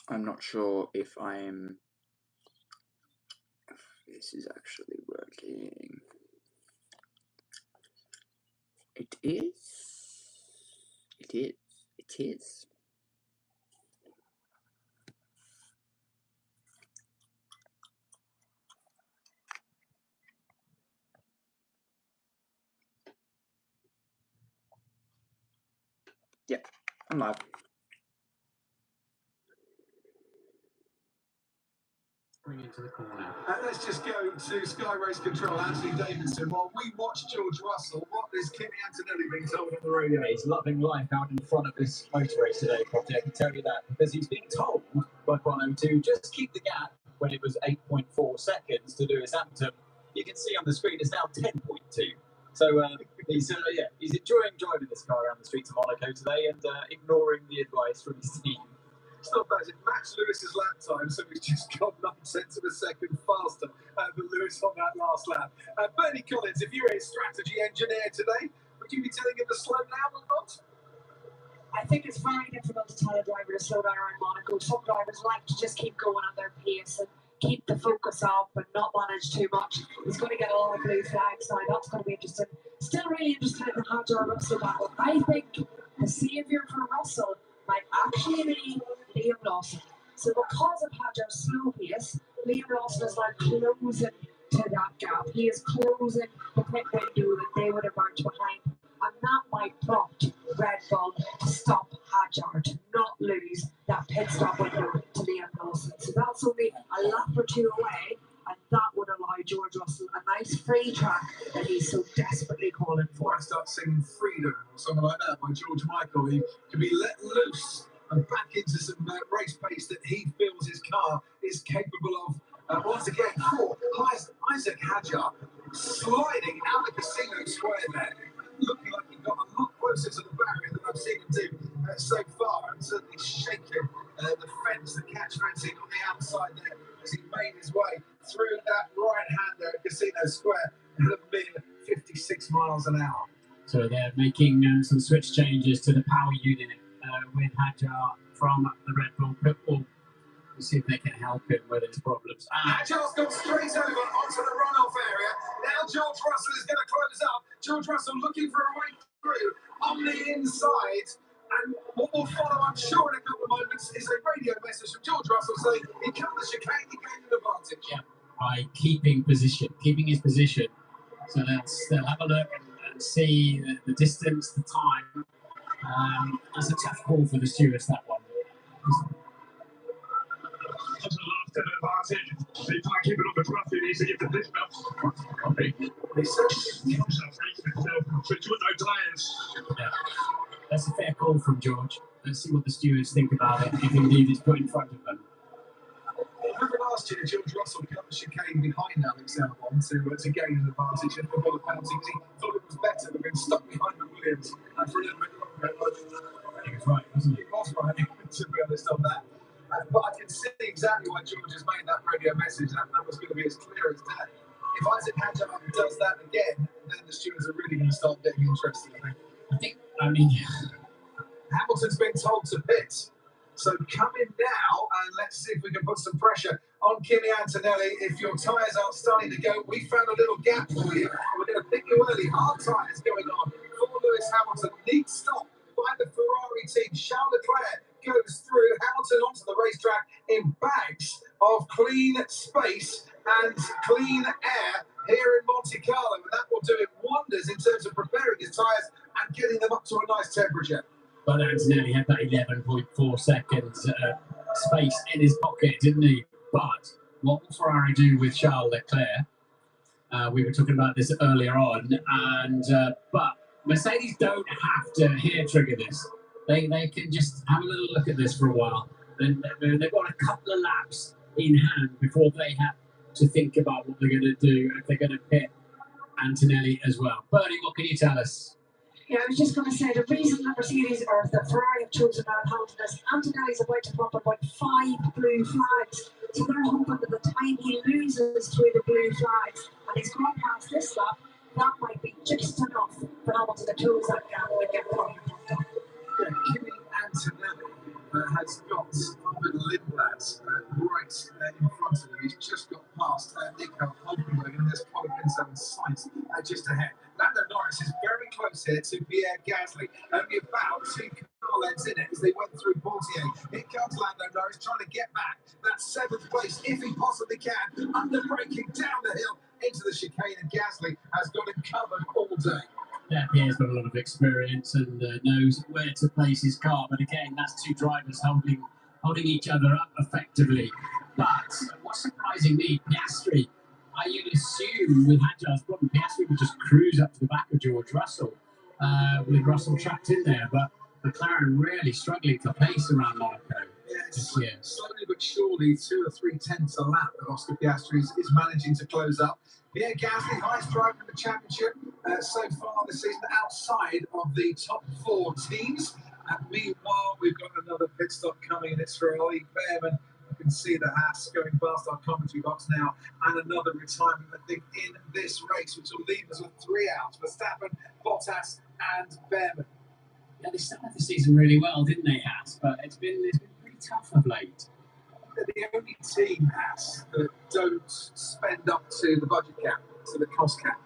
I'm not sure if this is actually working. It is. It is. It is. Yeah, I'm live. Bring into the corner. Let's just go to Sky Race Control, Anthony Davidson. While we watch George Russell, what is Kimi Antonelli being told on the radio? He's loving life out in front of this motor race today, Property. I can tell you that, because he's being told by Bono to just keep the gap when it was 8.4 seconds to Lewis Hamilton. You can see on the screen it's now 10.2. So he's enjoying driving this car around the streets of Monaco today and ignoring the advice from his team. It's not bad. It matched Lewis's lap time, so he's just gone 9 tenths of a second faster than Lewis on that last lap. Bernie Collins, if you were his strategy engineer today, would you be telling him to slow down or not? I think it's very difficult to tell a driver to slow down around Monaco. Some drivers like to just keep going at their pace and keep the focus up and not manage too much. He's going to get a lot of blue flags now. That's going to be interesting. Still really interested in the Hadjar-Russell battle. I think the saviour for Russell might actually be Liam Lawson. So because of Hadjar's slow pace, Liam Lawson is like closing to that gap. He is closing the pit window that they would have marked behind. And that might prompt Red Bull to stop Hadjar, to not lose that pit stop window to Liam Lawson. So that's only a lap or two away, and that would allow George Russell a nice free track that he's so desperately calling for. I start singing Freedom or something like that by George Michael. He can be let loose and back into some race pace that he feels his car is capable of. Once again, Isaac Hadjar sliding out the casino square there, looking like he got a lot closer to the barrier than I've seen him do so far, and certainly shaking the fence, the catch fencing on the outside there as he made his way through that right-hander at Casino Square at a mere 56 miles an hour. So they're making some switch changes to the power unit with Hadjar from the Red Bull pit wall. We'll see if they can help him with his problems. Hadjar's gone straight over onto the runoff area. Now George Russell is going to close up. George Russell looking for a way through on the inside. And what will follow, I'm sure, in a couple of moments, is a radio message from George Russell saying he cut the chicane, he gained an advantage. Yeah, by keeping his position. So they'll have a look and see the distance, the time. That's a tough call for the stewards, that one. Advantage. They can't keep it on the draft. He needs to give the distance. They certainly Switch with no tyres. Yeah, that's a fair call from George. Let's see what the stewards think about it, if indeed it's put in front of them. Remember last year, George Russell cut the chicane behind Alex Albon to gain an advantage and avoid a penalty because he thought it was better than being stuck behind the Williams for a little bit longer. I think it's right, wasn't it? He was right, to be honest on that. But I can see exactly why George has made that radio message. That was going to be as clear as day. If Isaac Hadjar does that again, then the stewards are really going to start getting interested. I mean, Hamilton's been told to pit. So come in now and let's see if we can put some pressure on Kimi Antonelli. If your tyres aren't starting to go, we found a little gap for you. We're going to pick you early. Hard tyres going on for Lewis Hamilton. Neat stop by the Ferrari team. Charles Leclerc goes through. Hamilton onto the racetrack in bags of clean space and clean air here in Monte Carlo. And that will do him wonders in terms of preparing his tyres and getting them up to a nice temperature. but Antonelli had that 11.4 seconds space in his pocket, didn't he? But what will Ferrari do with Charles Leclerc? We were talking about this earlier on, and but Mercedes don't have to hair trigger this. They can just have a little look at this for a while. They've got a couple of laps in hand before they have to think about what they're going to do, if they're going to pit Antonelli as well. Bernie, what can you tell us? Yeah, I was just going to say, the reason that Mercedes or that Ferrari have chosen that Hamilton is Antonelli's about to pop about 5 blue flags. So they're hoping that the time he loses through the blue flags and he's gone past this lap, that might be just enough for Hamilton to close that gap and get Ferrari pumped up. Yeah, Kimi Antonelli has got Robin Lindblad right in front of him. He's just got past Nico Hulkenberg, and there's Colin Pinto in sight just ahead. Lando Norris is very close here to Pierre Gasly, only about 2 car lengths in it as they went through Portier. Here comes Lando Norris trying to get back that 7th place if he possibly can, under braking down the hill into the chicane, and Gasly has got him covered all day. Yeah, Pierre's got a lot of experience and knows where to place his car. But again, that's 2 drivers holding each other up effectively. But what's surprising me, Piastri, you'd assume with Hadjar's problem, Piastri would just cruise up to the back of George Russell with Russell trapped in there. But McLaren really struggling for pace around Monaco. Yes, slowly but surely, 2 or 3 tenths a lap that Oscar Piastri is managing to close up. Pierre Gasly, highest driver in the championship so far this season, outside of the top 4 teams. And meanwhile, we've got another pit stop coming, and it's for Ollie Behrman. You can see the Haas going past our commentary box now, and another retirement, I think, in this race, which will leave us with 3 out: Verstappen, Bottas, and Behrman. Yeah, they started the season really well, didn't they, Haas? But it's been pretty tough of late. They're the only team, Haas, that don't spend up to the budget cap, to the cost cap.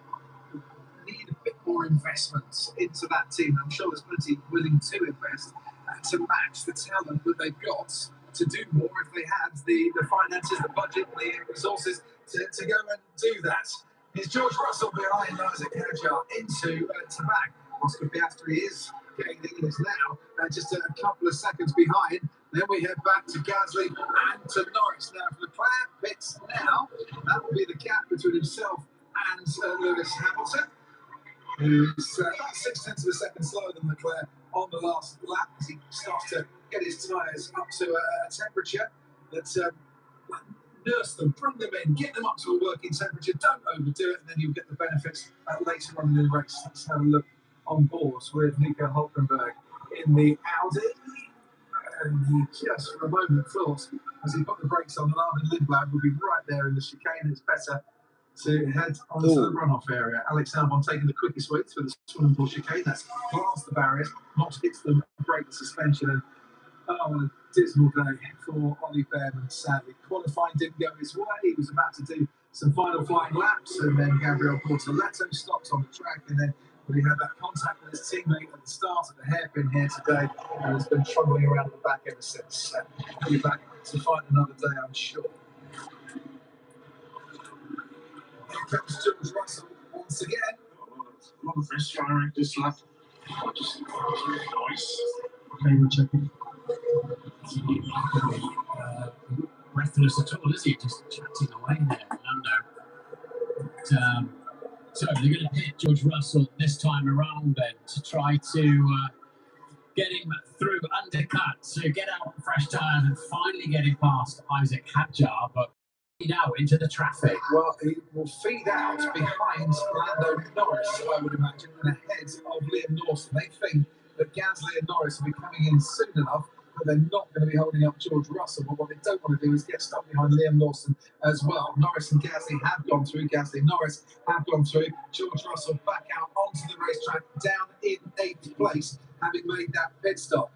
Need a bit more investment into that team. I'm sure there's plenty willing to invest to match the talent that they've got to do more if they had the finances, the budget, the resources to go and do that. Here's George Russell behind Isaac Hadjar into back. Oscar Piastri is getting in now, just a couple of seconds behind. Then we head back to Gasly and to Norris. Now, for Leclerc pits now, that will be the gap between himself and Lewis Hamilton, who's about 6 tenths of a second slower than Leclerc on the last lap as he starts to get his tyres up to a temperature that nurse them, bring them in, get them up to a working temperature, don't overdo it, and then you'll get the benefits later on in the race. Let's have a look on board with Nico Hulkenberg in the Audi. And he just for a moment thought, as he put the brakes on, that Armin Lindblad would be right there in the chicane. It's better to head onto the runoff area. Alex Albon taking the quickest way through the swimming pool chicane. That's past the barriers, not hit them, break the suspension. And a dismal day for Ollie Behrman, sadly. Qualifying didn't go his way. He was about to do some final flying laps, and then Gabriel Bortoleto stopped on the track, and then he had that contact with his teammate at the start of the hairpin here today, and has been trundling around at the back ever since. He'll be back to fight another day, I'm sure. Here comes George Russell once again. A lot of fresh firing this lap. Just nice. Okay, we're checking. Breathless at all, is he? Just chatting away there, Lando. So they're going to hit George Russell this time around then to try to get him through, undercut, so get out fresh tyres and finally get him past Isaac Hadjar, but feed out into the traffic. Well, he will feed out behind Lando Norris, I would imagine, and ahead of Liam Lawson. They think that Gasly and Norris will be coming in soon enough, but they're not going to be holding up George Russell. But what they don't want to do is get stuck behind Liam Lawson as well. Norris and Gasly have gone through. Gasly and Norris have gone through. George Russell back out onto the racetrack, down in 8th place, having made that pit stop.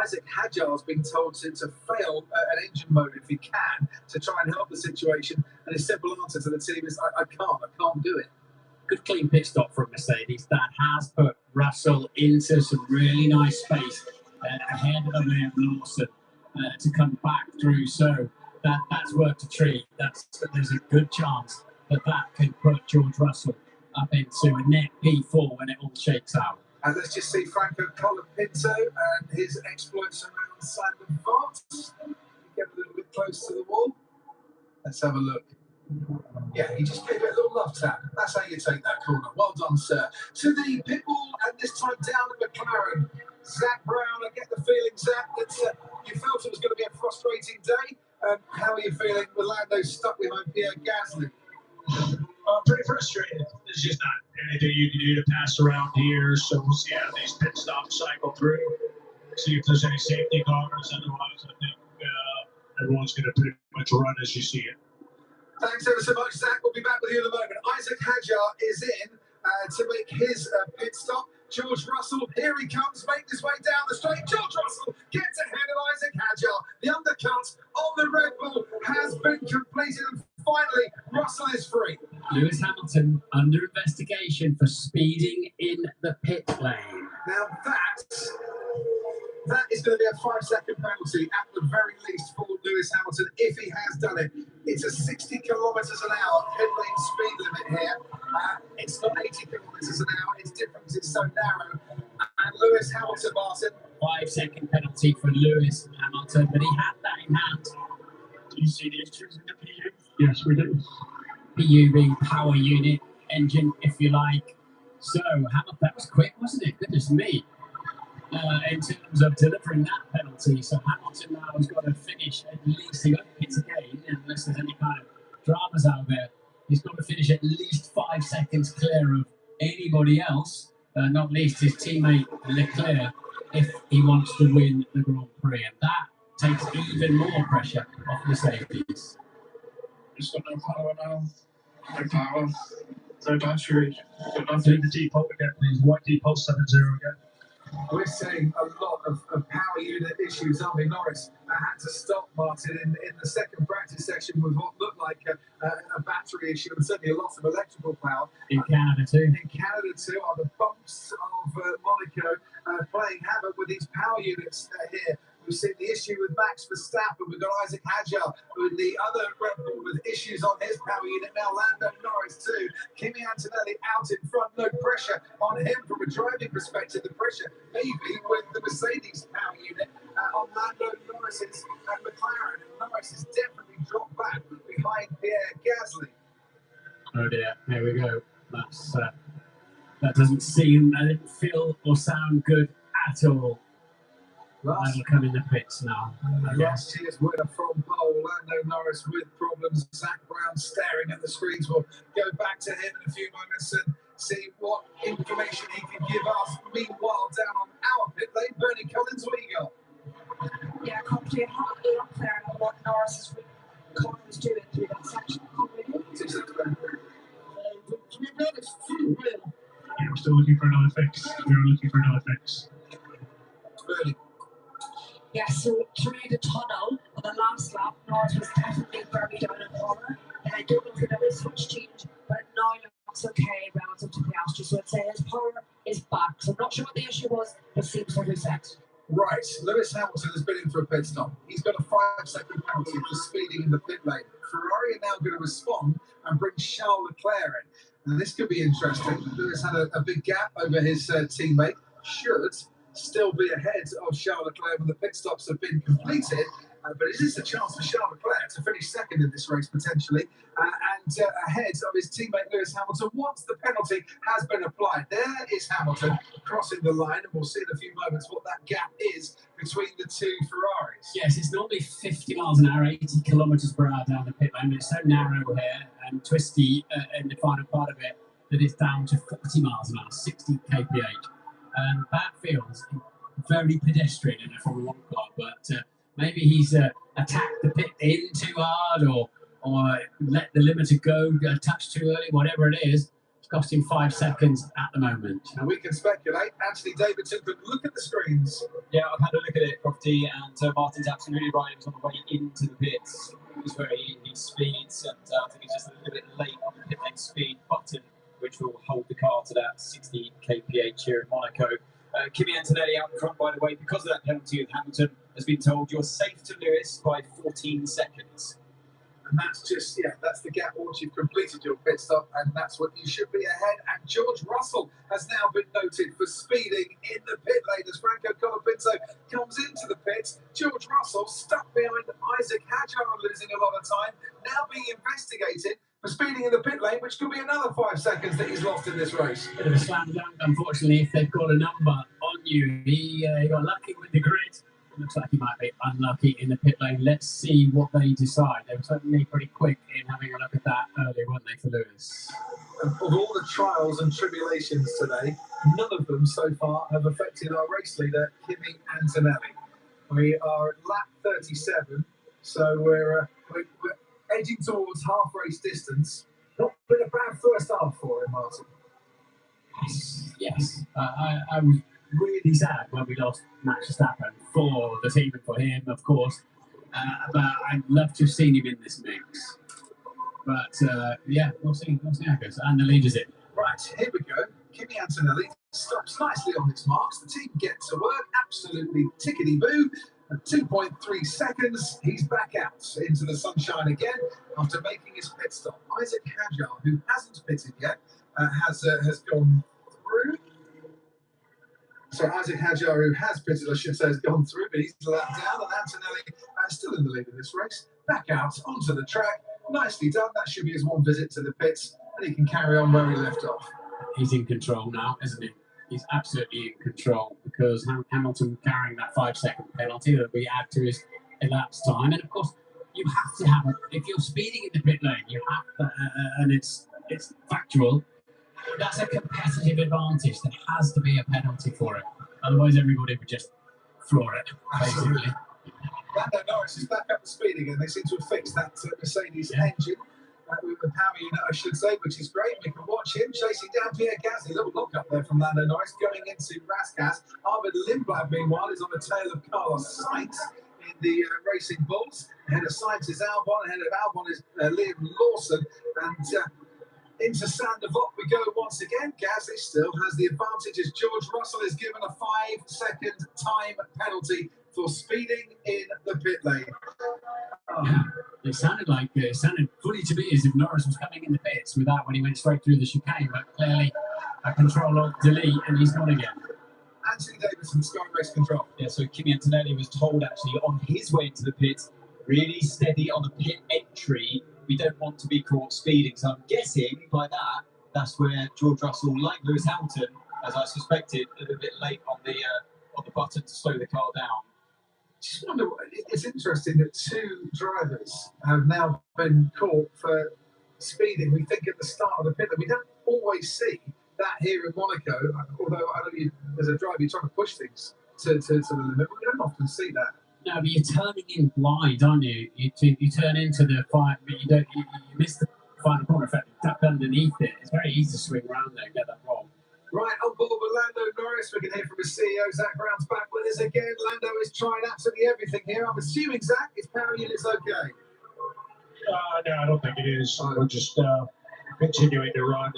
Isaac Hadjar has been told to fail an engine mode if he can, to try and help the situation. And his simple answer to the team is, I can't do it. Good clean pit stop from Mercedes. That has put Russell into some really nice space ahead of Liam Lawson to come back through. So that's worked a treat. There's a good chance that can put George Russell up into a net P4 when it all shakes out. And let's just see Franco Colapinto and his exploits around Sandon Vart. Get a little bit close to the wall. Let's have a look. Yeah, he just gave it a little love tap. That's how you take that corner. Well done, sir. To the pit wall, and this time down at McLaren. Zach Brown, I get the feeling, Zach, that you felt it was going to be a frustrating day. How are you feeling with Lando stuck behind Pierre Gasly? Pretty frustrated. There's just not anything you can do to pass around here, so we'll see how these pit stops cycle through. See if there's any safety cars. Otherwise, I think everyone's going to pretty much run as you see it. Thanks ever so much, Zach. We'll be back with you in a moment. Isaac Hadjar is in to make his pit stop. George Russell, here he comes, make his way down the straight. George Russell gets ahead of Isaac Hadjar. cut on the Red Bull has been completed, and finally Russell is free. Lewis Hamilton under investigation for speeding in the pit lane. Now that is going to be a 5-second penalty at the very least for Lewis Hamilton if he has done it. It's a 60 kilometres an hour pit lane speed limit here. It's not 80 kilometres an hour. It's different because it's so narrow. And Lewis Hamilton, Martin. 5-second penalty for Lewis Hamilton, but he had that in hand. Do you see the issues in the PU? Yes, we do. PU being power unit, engine, if you like. So, Hamilton, that was quick, wasn't it? Goodness me. In terms of delivering that penalty, so Hamilton now has got to finish at least, he got hits again, unless there's any kind of dramas out there. He's got to finish at least 5 seconds clear of anybody else, not least his teammate Leclerc, if he wants to win the Grand Prix. And that takes even more pressure off the safeties. Just got no power now. No power. No battery. Got nothing. The depot again, please. White depot 70 again. We're seeing a lot of power unit issues, aren't we? Norris had to stop, Martin, in the second practice section with what looked like a battery issue and certainly a loss of electrical power. In Canada too. In Canada too are the bumps of Monaco playing havoc with these power units here. We've seen the issue with Max Verstappen. We've got Isaac Hadjar with the other Red Bull with issues on his power unit. Now Lando Norris too. Kimi Antonelli out in front. No pressure on him from a driving perspective. The pressure maybe with the Mercedes power unit on Lando Norris's McLaren. And Norris has definitely dropped back behind Pierre Gasly. Oh dear, there we go. That's that doesn't seem, that didn't feel or sound good at all. That'll come in the pits now. Last year's winner from pole, Lando Norris with problems. Zach Brown staring at the screens. We'll go back to him in a few moments and see what information he can give us. Meanwhile, down on our pit lane, Bernie Collins, what do you got? Yeah, complete hardly up there on what Norris's car was doing through that section. Yeah, we're still looking for another fix. We're looking for another fix. Bernie. Yeah, so through the tunnel on the last lap, Norris was definitely very down in power. And I don't know if there was much change, but now it looks okay relative to Piastri. So I'd say his power is back. So I'm not sure what the issue was, but seems to reset. Right, Lewis Hamilton has been in for a pit stop. He's got a 5-second penalty for speeding in the pit lane. Ferrari are now going to respond and bring Charles Leclerc in. And this could be interesting. Lewis had a big gap over his teammate. Should still be ahead of Charles Leclerc when the pit stops have been completed. But it is a chance for Charles Leclerc to finish second in this race potentially and ahead of his teammate Lewis Hamilton once the penalty has been applied. There is Hamilton crossing the line, and we'll see in a few moments what that gap is between the two Ferraris. Yes, it's normally 50 miles an hour, 80 kilometres per hour down the pit lane, but it's so narrow here and twisty in the final part of it that it's down to 40 miles an hour, 60 kph. And that feels very pedestrian in a Formula 1 car, but maybe he's attacked the pit in too hard or let the limiter go a touch too early, whatever it is. It's cost him 5 seconds at the moment. And we can speculate. Anthony Davidson could look at the screens. Yeah, I've had a look at it, Property, and Martin's absolutely right. It was on the way into the pits. It was very in speeds, and I think it's just a little bit late on the pit lane speed button, which will hold the car to that 60 kph here in Monaco. Kimi Antonelli out in front, by the way, because of that penalty with Hamilton, has been told you're safe to Lewis by 14 seconds. And that's just, that's the gap once you've completed your pit stop, and that's what you should be ahead. And George Russell has now been noted for speeding in the pit lane as Franco Colapinto comes into the pits. George Russell stuck behind Isaac Hadjar, losing a lot of time, now being investigated for speeding in the pit lane, which could be another 5 seconds that he's lost in this race. Bit of a slam dunk, unfortunately, if they've got a number on you. He got lucky with the grid. Looks like he might be unlucky in the pit lane. Let's see what they decide. They were certainly pretty quick in having a look at that earlier, weren't they, for Lewis? Of all the trials and tribulations today, none of them so far have affected our race leader, Kimi Antonelli. We are at lap 37, so we're edging towards half race distance. Not been a bad first half for him, Martin. Yes. I was really sad when we lost Max Verstappen for the team and for him, of course. but I'd love to have seen him in this mix. But yeah, we'll see how it goes. And the lead is in. Right, here we go. Kimi Antonelli stops nicely on his marks. The team gets to work, absolutely tickety-boo. At 2.3 seconds, he's back out into the sunshine again after making his pit stop. Isaac Hadjar, who hasn't pitted yet, has gone through. So Isaac Hadjar, who has pitted, I should say, has gone through, but he's let down. And Antonelli still in the lead in this race. Back out onto the track. Nicely done. That should be his one visit to the pits, and he can carry on where he left off. He's in control now, isn't he? He's absolutely in control because Hamilton carrying that 5-second penalty that we add to his elapsed time. And of course, you have to have if you're speeding in the pit lane, you have to, and it's factual. That's a competitive advantage. There has to be a penalty for it. Otherwise, everybody would just floor it, basically. Lando Norris is back up to speed again. They seem to have fixed that Mercedes engine. With the power unit, I should say, which is great. We can watch him chasing down Pierre Gasly. A little lock up there from Lando Norris going into Raskas. Arvid Lindblad, meanwhile, is on the tail of Carlos Sainz in the Racing Bulls. Ahead of Sainz is Albon. Ahead of Albon is Liam Lawson. And into Sandoval we go once again. Gasly still has the advantage as George Russell is given a 5-second time penalty for speeding in the pit lane. Yeah, it sounded funny to me as if Norris was coming in the pits with that when he went straight through the chicane, but clearly a control-alt-delete and he's gone again. Anthony Davidson, Sky Race Control. Yeah, so Kimi Antonelli was told actually on his way into the pits, really steady on the pit entry. We don't want to be caught speeding. So I'm guessing by that's where George Russell, like Lewis Hamilton, as I suspected, a little bit late on the button to slow the car down. Just wonder, it's interesting that two drivers have now been caught for speeding. We think at the start of the pit that we don't always see that here in Monaco, although I know as a driver you're trying to push things to the limit, but we don't often see that. No, but you're turning in blind, aren't you? You turn into the fight, but you miss the final corner effect, duck underneath it. It's very easy to swing around there and get that wrong. Right, on board with Lando Norris. We can hear from his CEO, Zach Brown's back with us again. Lando is trying absolutely everything here. I'm assuming, Zach, his power unit's okay. No, I don't think it is. We're just continuing to run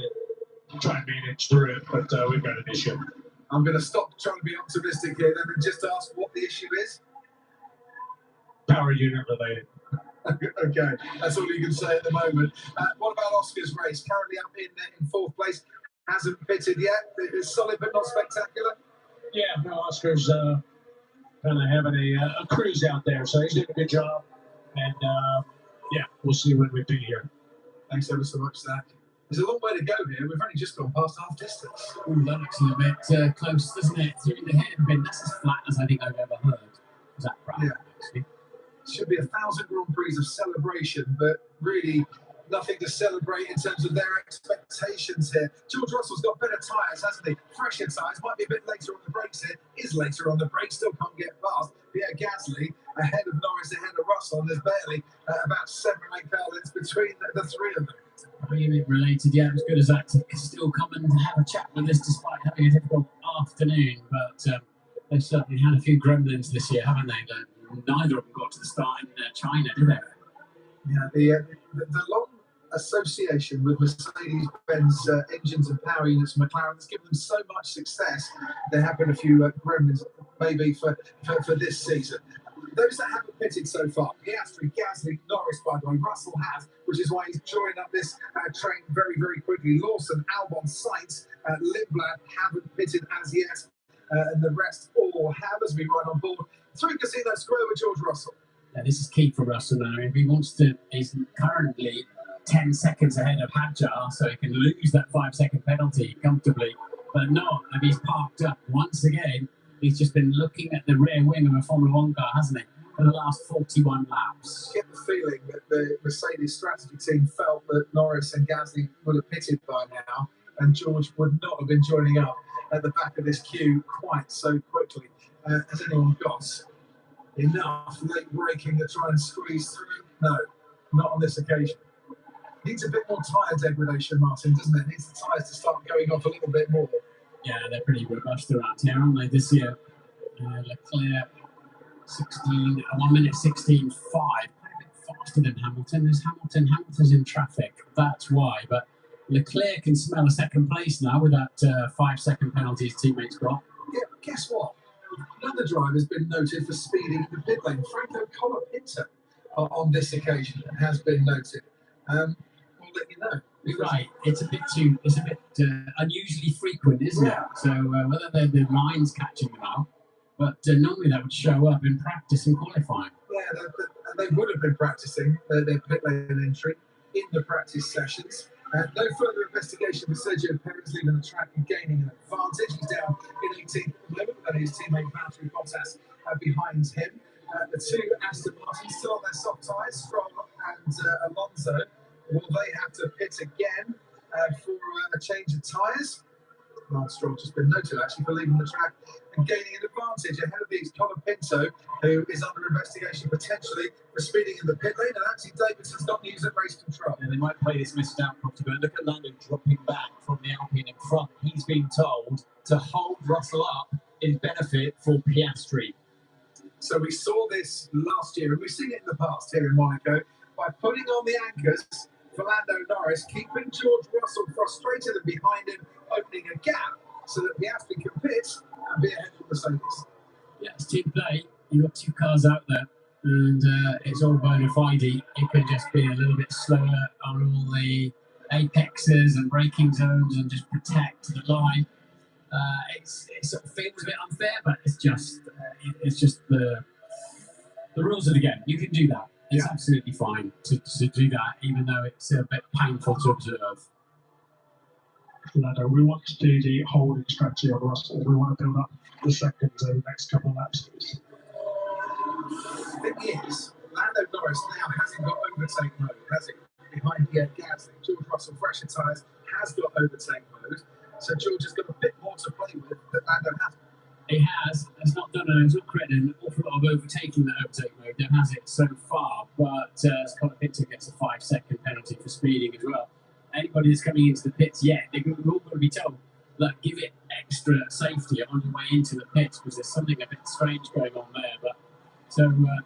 and try and manage through it, but we've got an issue. I'm going to stop trying to be optimistic here then and just ask what the issue is. Power unit related. Okay, that's all you can say at the moment. What about Oscar's race? Currently up in fourth place. Hasn't pitted yet. It's solid but not spectacular. Yeah, no, Oscar's kind of having a cruise out there, so he's doing a good job. And yeah, we'll see when we be here. Thanks ever so much, Zach. There's a long way to go here. We've only just gone past half distance. Ooh, that looks a little bit close, doesn't it? Through the hairpin. That's as flat as I think I've ever heard. Zach Brown, yeah. Actually. Should be 1,000 Grand Prix of celebration, but really nothing to celebrate in terms of their expectations here. George Russell's got better tyres, hasn't he? Fresher tyres, might be a bit later on the brakes here. Is later on the brakes, still can't get past. Pierre Gasly ahead of Norris, ahead of Russell, and there's barely about 7 or 8 car lengths between the three of them. Really related, yeah, it was good as that to still come and have a chat with us despite having a difficult afternoon, but they've certainly had a few gremlins this year, haven't they? Neither of them got to the start in China, did they? Yeah, the long association with Mercedes-Benz engines and power units from McLaren has given them so much success. There have been a few gremlins maybe for this season. Those that haven't pitted so far, Piastri, Gasly, Norris, by the way, Russell has, which is why he's joining up this train very, very quickly. Lawson, Albon, Sainz, Lindblad haven't pitted as yet, and the rest all have as we ride on board. Through Casino Square with George Russell. Yeah, this is key for Russell now. If he wants to, he's currently 10 seconds ahead of Hadjar, so he can lose that 5-second penalty comfortably, but not if he's parked up once again. He's just been looking at the rear wing of a Formula 1 car, hasn't he, for the last 41 laps. I get the feeling that the Mercedes strategy team felt that Norris and Gasly would have pitted by now, and George would not have been joining up at the back of this queue quite so quickly. Has anyone got enough late braking to try and squeeze through? No, not on this occasion. Needs a bit more tyre degradation, Martin, doesn't it? Needs the tyres to start going off a little bit more. Yeah, they're pretty robust around here, aren't they, this year? Leclerc 1 minute 16.5. A bit faster than Hamilton. There's Hamilton's in traffic. That's why. But Leclerc can smell a second place now with that 5-second penalty his teammates got. Yeah, guess what? Another driver has been noted for speeding in the pit lane. Franco Colapinto on this occasion has been noted. We'll let you know. Right, it's a bit unusually frequent, isn't it? So whether the line's catching them out, but normally that would show up in practice and qualifying. Yeah, they would have been practicing their pit lane entry in the practice sessions. No further investigation for Sergio Perez leaving the track and gaining an advantage. He's down in 18th at the moment, and his teammate Valtteri Bottas behind him. The two Aston Martins still on their soft tyres, Stroll and Alonso. Will they have to pit again for a change of tyres? Lance Stroll just been noted actually for leaving the track and gaining an advantage ahead of these Colapinto, who is under investigation potentially for speeding in the pit lane, and Anthony Davidson's got news at race control. And they might play this message out properly, but look at Lando dropping back from the Alpine in front. He's been told to hold Russell up in benefit for Piastri. So we saw this last year, and we've seen it in the past here in Monaco, by putting on the anchors for Lando Norris, keeping George Russell frustrated and behind him, opening a gap so that Piastri can pit and be ahead of Mercedes. Yeah, it's team play. You've got two cars out there, and it's all bona fide. It could just be a little bit slower on all the apexes and braking zones and just protect the line. It sort of feels a bit unfair, but it's just the rules of the game. You can do that. It's absolutely fine to do that, even though it's a bit painful to observe. Lando, we want to do the holding strategy on Russell. We want to build up the seconds over the next couple of laps. The thing is, Lando Norris now hasn't got overtake mode, has he? Behind Pierre Gasly, George Russell, fresher tyres, has got overtake mode. So George has got a bit more to play with that Lando hasn't. He has not created an awful lot of overtaking that overtake mode. There has it so far, but Scott Pinto gets a 5-second penalty for speeding as well. Anybody that's coming into the pits, they're all going to be told, look, give it extra safety on your way into the pits because there's something a bit strange going on there. But so Lando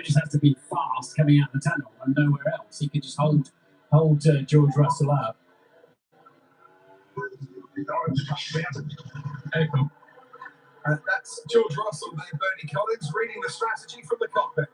just has to be fast coming out the tunnel and nowhere else. He can just hold George Russell up. That's George Russell there, Bernie Collins, reading the strategy from the cockpit.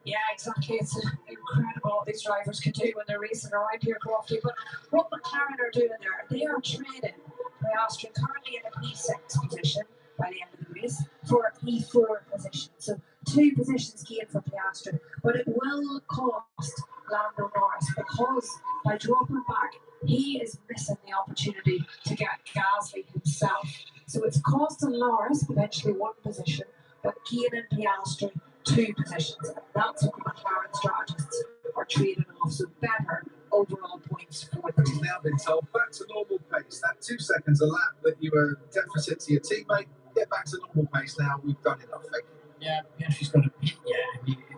Yeah, exactly. It's incredible what these drivers can do when they're racing around here, Crofty. But what McLaren are doing there, they are training Piastri currently in a P6 position by the end of the race for a P4 position. So 2 positions gained for Piastri. But it will cost Lando Norris because by dropping back, he is missing the opportunity to get Gasly himself. So it's costing Norris potentially 1 position, but gaining Piastri 2 positions. That's what the McLaren strategists are trading off. So better overall points for the He's team. now been told back to normal pace. That 2 seconds a lap that you were deficit to your teammate, get back to normal pace now. We've done enough. Thank you. Yeah, Piastri's got a pit.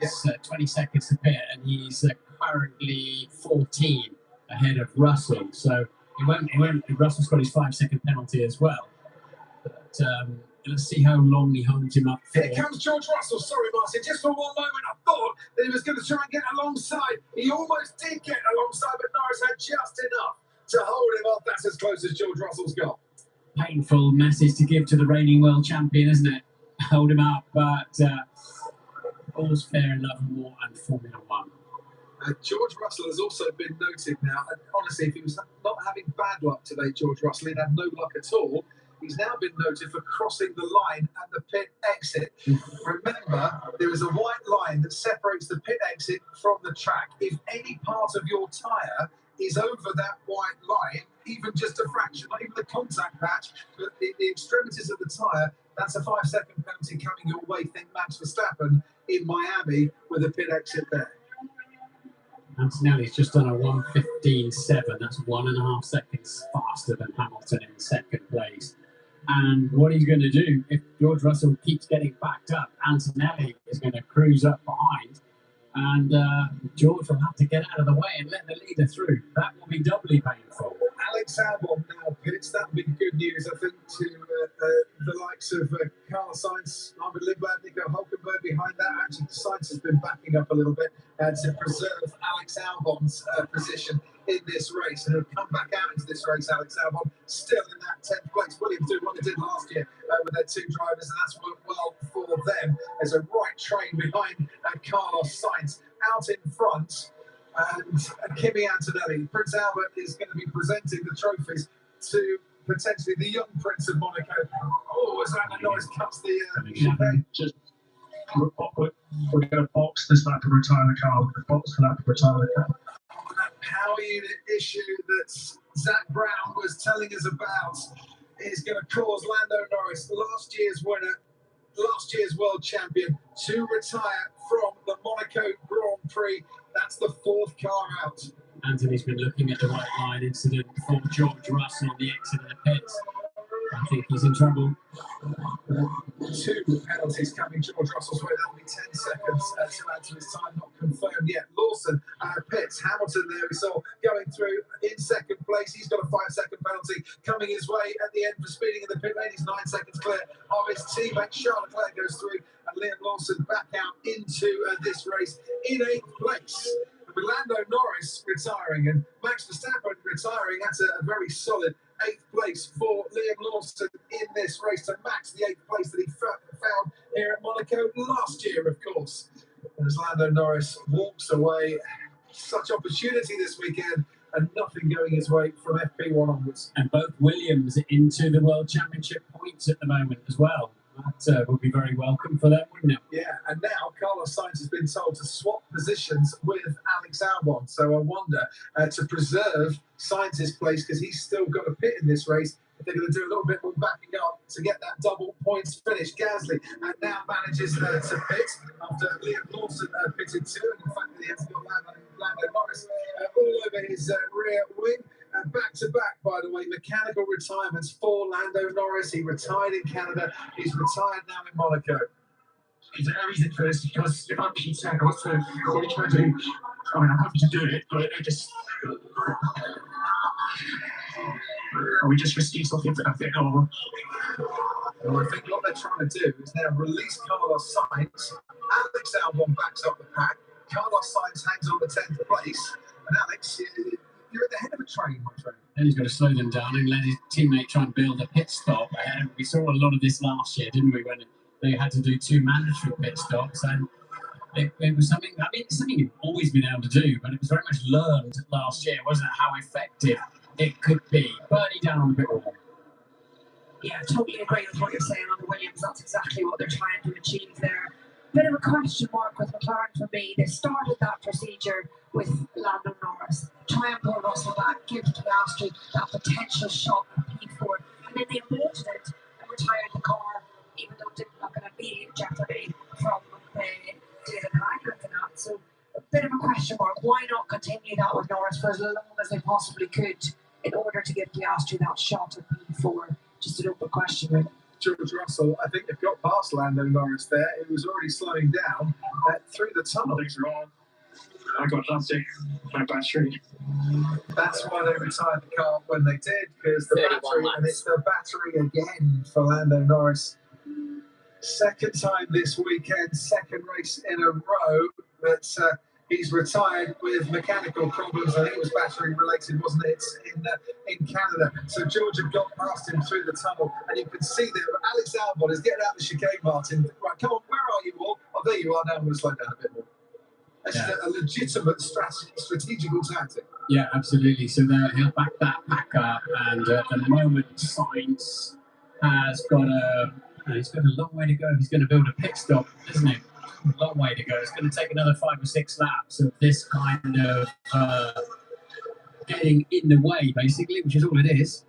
It's 20 seconds to pit, and he's currently 14 ahead of Russell. So he won't. Russell's got his 5-second penalty as well. But let's see how long he holds him up for. Here comes George Russell. Sorry, Martin. Just for one moment, I thought that he was going to try and get alongside. He almost did get alongside, but Norris had just enough to hold him off. That's as close as George Russell's got. Painful message to give to the reigning world champion, isn't it? Hold him up, but all's fair in love and war and Formula One. George Russell has also been noted now, and honestly, if he was not having bad luck today, George Russell, he'd had no luck at all. He's now been noted for crossing the line at the pit exit. Remember, there is a white line that separates the pit exit from the track. If any part of your tyre is over that white line, even just a fraction, not even the contact patch, but the extremities of the tyre, that's a 5-second penalty coming your way. Think Max Verstappen in Miami with a pit exit there. Antonelli's just done a 1:15.7. That's 1.5 seconds faster than Hamilton in second place. And what he's going to do, if George Russell keeps getting backed up, Antonelli is going to cruise up behind. And George will have to get out of the way and let the leader through. That will be doubly painful. Alex Albon now pits. That would be good news, I think, to the likes of Carlos Sainz, Armin Lindblad, Nico Hulkenberg behind that. Actually, Sainz has been backing up a little bit to preserve Alex Albon's position in this race. And he'll come back out into this race, Alex Albon, still in that 10th place. Williams doing what they did last year with their two drivers, and that's worked well for them. There's a right train behind Carlos Sainz out in front. And Kimi Antonelli. Prince Albert is going to be presenting the trophies to potentially the young Prince of Monaco. Oh, as Lando Norris cuts the champagne. Just we're going to box this lap and retire the car. We're going to box the lap and retire the car. That power unit issue that Zach Brown was telling us about is going to cause Lando Norris, last year's winner, last year's world champion, to retire from the Monaco Grand Prix. That's the 4th car out. Anthony's been looking at the white line incident for George Russell on the exit of the pits. I think he's in trouble. 2 penalties coming George Russell's way. That'll be 10 seconds to add to his time, not confirmed yet. Lawson pits. Hamilton there we saw going through in 2nd place. He's got a 5-second penalty coming his way at the end for speeding in the pit lane. He's 9 seconds clear of his teammate. Charles Leclerc goes through and Liam Lawson back out into this race in 8th place. With Lando Norris retiring and Max Verstappen retiring, that's a very solid 8th place for Liam Lawson in this race to match the 8th place that he found here at Monaco last year, of course. As Lando Norris walks away, such opportunity this weekend and nothing going his way from FP1 onwards. And both Williams into the World Championship points at the moment as well. That would be very welcome for them, wouldn't it? Yeah, and now Carlos Sainz has been told to swap positions with Alex Albon. So I wonder, to preserve Sainz's place, because he's still got a pit in this race, if they're going to do a little bit more backing up to get that double points finish. Gasly now manages to pit after Liam Lawson pitted too. And in fact, he has got Lando Norris all over his rear wing. Back-to-back, by the way, mechanical retirements for Lando Norris. He retired in Canada. He's retired now in Monaco. Is there a reason for this? Because if I'm Peter, what are you trying to do? I mean, I'm happy to do it, but I just... Are we just risking something for nothing? Or... Well, I think what they're trying to do is now release Carlos Sainz. Alex Albon backs up the pack. Carlos Sainz hangs on the 10th place. And Alex... You're at the head of a train, my friend. Then he's got to slow them down and let his teammate try and build a pit stop. And we saw a lot of this last year, didn't we, when they had to do 2 mandatory pit stops. And it was something, I mean, it's something you've always been able to do, but it was very much learned last year, wasn't it, how effective it could be. Birdie down on the pit wall. Yeah, totally agree with what you're saying on the Williams. That's exactly what they're trying to achieve there. Bit of a question mark with McLaren for me. They started that procedure with Lando Norris. Try and pull Russell back, give Piastri that potential shot at P4. And then they aborted it and retired the car, even though it didn't look at immediate jeopardy from the data that I'm looking at. So a bit of a question mark. Why not continue that with Norris for as long as they possibly could in order to give Piastri that shot at P4? Just an open question, really. George Russell, I think they've got past Lando Norris there. It was already slowing down through the tunnel. Things wrong. I got nothing. My battery. That's why they retired the car when they did, because the battery, and it's the battery again for Lando Norris. 2nd time this weekend, 2nd race in a row that he's retired with mechanical problems. I think it was battery related, wasn't it, in Canada. So George had got past him through the tunnel, and you can see that Alex Albon is getting out the chicane, Martin. Right, come on, where are you all? Oh, there you are. Now I'm going to slow down a bit more. That's a legitimate strategical tactic. Yeah, absolutely. So he'll back that pack up, and at the moment, Sainz has got he's got a long way to go. He's going to build a pit stop, isn't he? A long way to go. It's going to take another 5 or 6 laps of this kind of getting in the way, basically, which is all it is.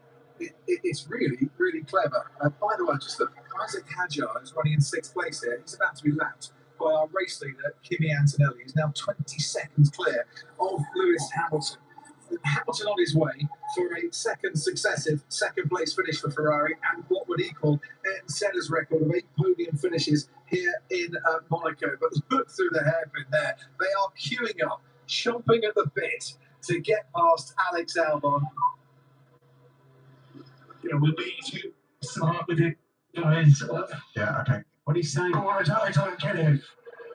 It's really, really clever. By the way, just look, Isaac Hadjar is running in 6th place here. He's about to be lapped by our race leader, Kimi Antonelli. He's now 20 seconds clear of Lewis Hamilton. Hamilton on his way for a successive 2nd place finish for Ferrari, and what would equal Ayrton Senna's record of 8 podium finishes here in Monaco. But look through the hairpin there. They are queuing up, chomping at the bit to get past Alex Albon. Yeah, we'll be too smart with it, guys. Yeah, okay. What he's saying, I don't get it.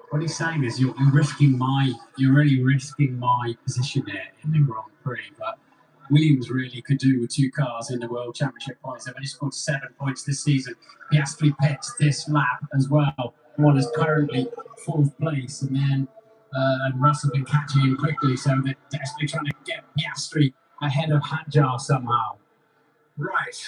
What he's saying is you're really risking my position there in the Grand Prix. But Williams really could do with 2 cars in the World Championship points. They've only scored 7 points this season. Piastri pits this lap as well. One is currently 4th place, and then Russell been catching him quickly, so they're desperately trying to get Piastri ahead of Hadjar somehow. Right.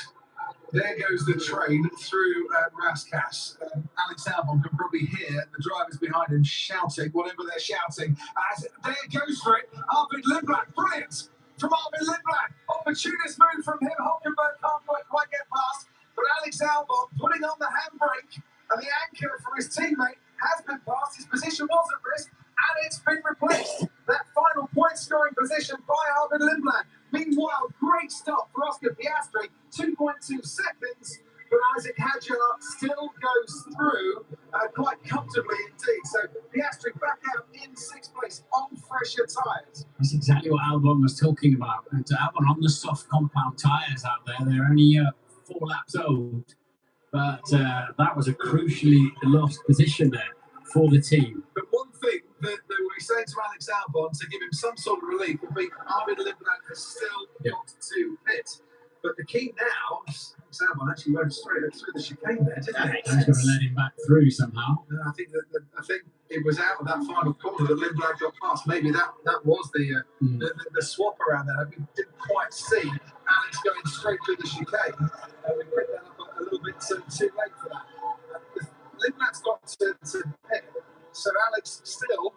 There goes the train through Raskas. Alex Albon can probably hear the drivers behind him shouting, whatever they're shouting. As there it goes for it. Arvid Lindblad, brilliant from Arvid Lindblad. Opportunist move from him. Hockenberg can't quite get past. But Alex Albon putting on the handbrake, and the anchor for his teammate has been passed. His position was at risk, and it's been replaced. That final point scoring position by Arvid Lindblad. Meanwhile, great stop for Oscar Piastri, 2.2 seconds, but Isaac Hadjar still goes through quite comfortably indeed. So Piastri back out in 6th place on fresher tyres. That's exactly what Albon was talking about. And Albon on the soft compound tyres out there, they're only 4 laps old, but that was a crucially lost position there for the team. But one thing that we say to Alex Albon to give him some sort of relief will be Arvid Lindblad has still got to pit. But the key now, Alex Albon actually went straight through the chicane there, didn't he? He's going to let him back through somehow. I think it was out of that final corner that Lindblad got past. Maybe that was the swap around there. We didn't quite see Alex going straight through the chicane. We picked that up a little bit too late for that. Lindblad's got to pit, so Alex still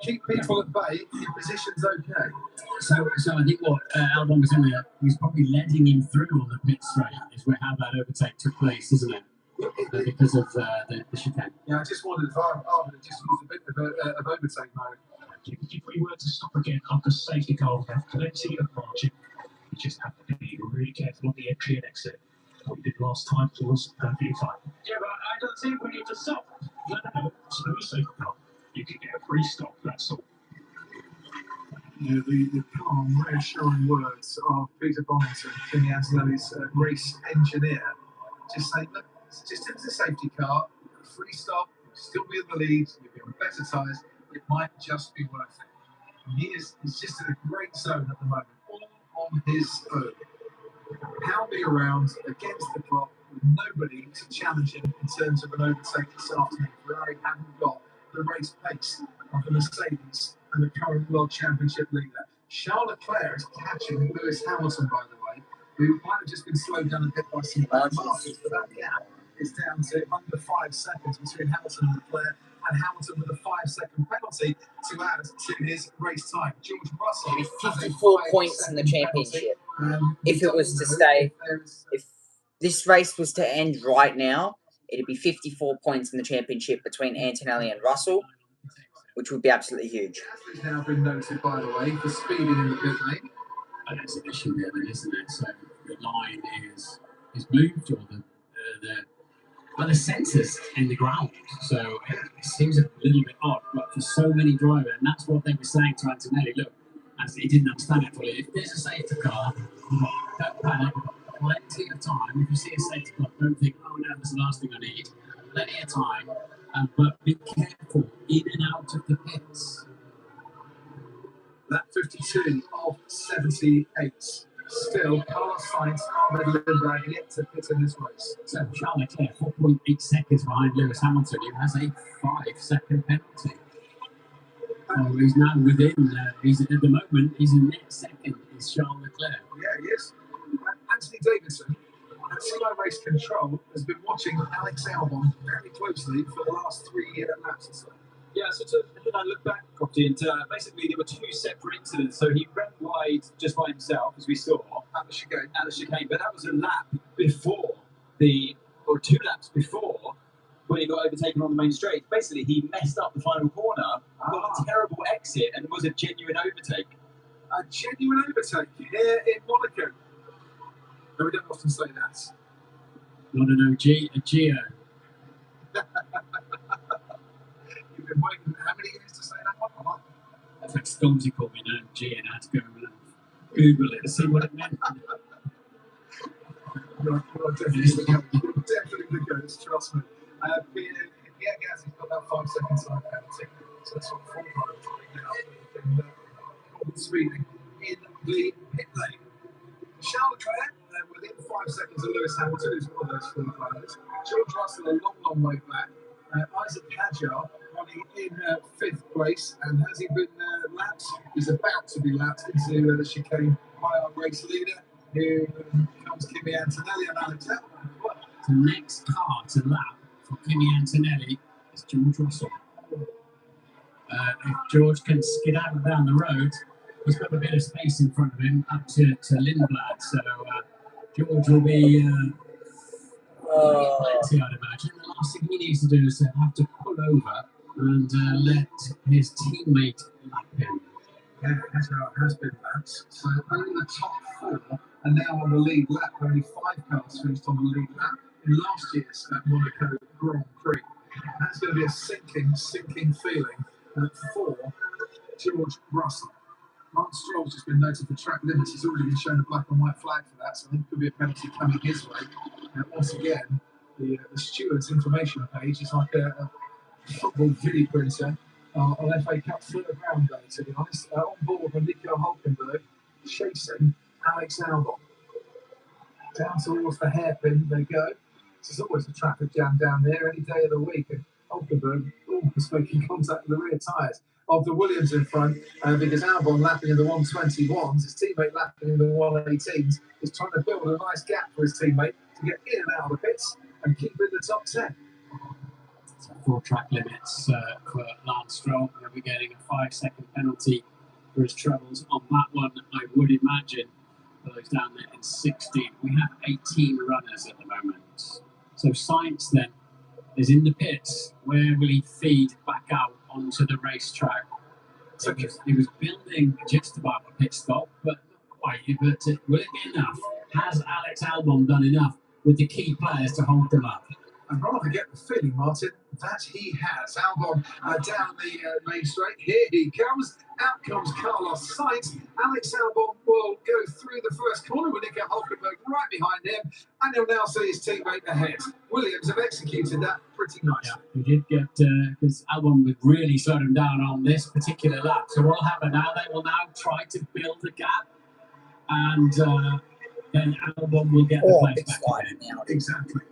keep people at bay. Your position's okay. So I think what Albon was doing there, he was probably letting him through on the pit straight, is where how that overtake took place, isn't it? Because of the chicane. Yeah, I just wondered if Arvid had just used a bit of overtake mode. If we were to stop again after safety car, we have plenty of margin. We just have to be really careful on the entry and exit. What we did last time was perfectly fine. Yeah, but I don't think we need to stop. No, it's no safety car. You can get a free stop, that's all. Yeah, the calm, reassuring words of Peter Bonington, Kimi Antonelli's race engineer, just saying, look, it's a safety car, a free stop, you'll still be in the lead, you'll be on better tyres, it might just be worth it. And he's just in a great zone at the moment, all on his own. Pounding around against the clock with nobody to challenge him in terms of an overtake this afternoon. Ferrari haven't got the race pace of the Mercedes and the current World Championship leader. Charles Leclerc is catching Lewis Hamilton, by the way, who might have just been slowed down a bit by some bad markers, but that gap is down to under 5 seconds between Hamilton and Leclerc, and Hamilton with a 5-second penalty to add to his race time. George Russell It'd be 54 points in the championship. If it was to stay, if this race was to end right now, it'd be 54 points in the championship between Antonelli and Russell, which would be absolutely huge. Gasly's now been noted, by the way, for speeding in the pit lane. And it's an issue there, then, isn't it? So the line is moved, or the sensors in the ground. So it seems a little bit odd, but for so many drivers, and that's what they were saying to Antonelli. Look, as he didn't understand it fully. If there's a safety car, don't panic. We've got plenty of time. If you see a safety car, don't think, oh no, that's the last thing I need. Plenty of time, but be careful in and out of the pits. That 52 of 78. Still, Carlos Sainz, Arvid Lindblad yet to pit in this race. So Charles Leclerc, 4.8 seconds behind Lewis Hamilton, who has a 5-second penalty. So he's now within, he's at the moment, he's in next second, is Charles Leclerc. Yeah, he is. Anthony Davidson, at Sky Race Control, has been watching Alex Albon very closely for the last 3 laps or so. Yeah, so I look back, Crofty, and basically there were 2 separate incidents. So he ran wide just by himself, as we saw, at the chicane. But that was a lap before 2 laps before, when he got overtaken on the main straight. Basically, he messed up the final corner, got a terrible exit, and was a genuine overtake. A genuine overtake here in Monaco. No, we don't often say that. Not an OG, a Geo. You've been waiting how many years to say that one? That's like Stormzy called me an OG, and I had to go and Google it to see what it meant. You're definitely the goats, trust me. Pierre Gasly's got that 5 second time penalty, so that's what 4 drivers now. Been speeding in the pit lane. Charles Leclerc, within 5 seconds of Lewis Hamilton, who's one of those 4 drivers. George Russell a long way back. Isaac Hadjar running in 5th place, and has he been lapped? He's about to be lapped into the chicane by our race leader. Here comes Kimi Antonelli and Alex Albon. The next car to lap for Kimi Antonelli is George Russell. If George can skedaddle down the road, he's got a bit of space in front of him up to Lindblad. So George will be plenty, I'd imagine. The last thing he needs to do is have to pull over and let his teammate lap him. Yeah, has been lapped. So only the top 4 are now on the lead lap. Only 5 cars finished on the lead lap in last year's Monaco Grand Prix. That's going to be a sinking feeling for George Russell. Lance Stroll's just been noted for track limits. He's already been shown a black and white flag for that, so I think there could be a penalty coming his way. Once again, the steward's information page is like a football video printer on FA Cup 3rd round day, to be honest. On board with Nico Hulkenberg chasing Alex Albon. Down towards the hairpin they go. There's always a traffic jam down there any day of the week, and Hulkenberg almost making contact with the rear tyres of the Williams in front, because Albon lapping in the 121s, his teammate lapping in the 118s, is trying to build a nice gap for his teammate to get in and out of the pits and keep in the top 10. So 4 track limits for Lance Stroll. He'll be getting a 5 second penalty for his troubles on that one, I would imagine. For those down there in 16. We have 18 runners at the moment. So Sainz then is in the pits. Where will he feed back out onto the racetrack? So he was building just about a pit stop, but not quite. But will it be enough? Has Alex Albon done enough with the key players to hold them up? I'd rather get the feeling, Martin, that he has. Albon down the main straight. Here he comes. Out comes Carlos Sainz. Alex Albon will go through the first corner with Nico Hulkenberg right behind him, and he'll now see his teammate ahead. Williams have executed that pretty nicely. Yeah, we did get, because Albon would really slow him down on this particular lap. So what will happen now? They will now try to build a gap, and then Albon will get the place back again. Exactly.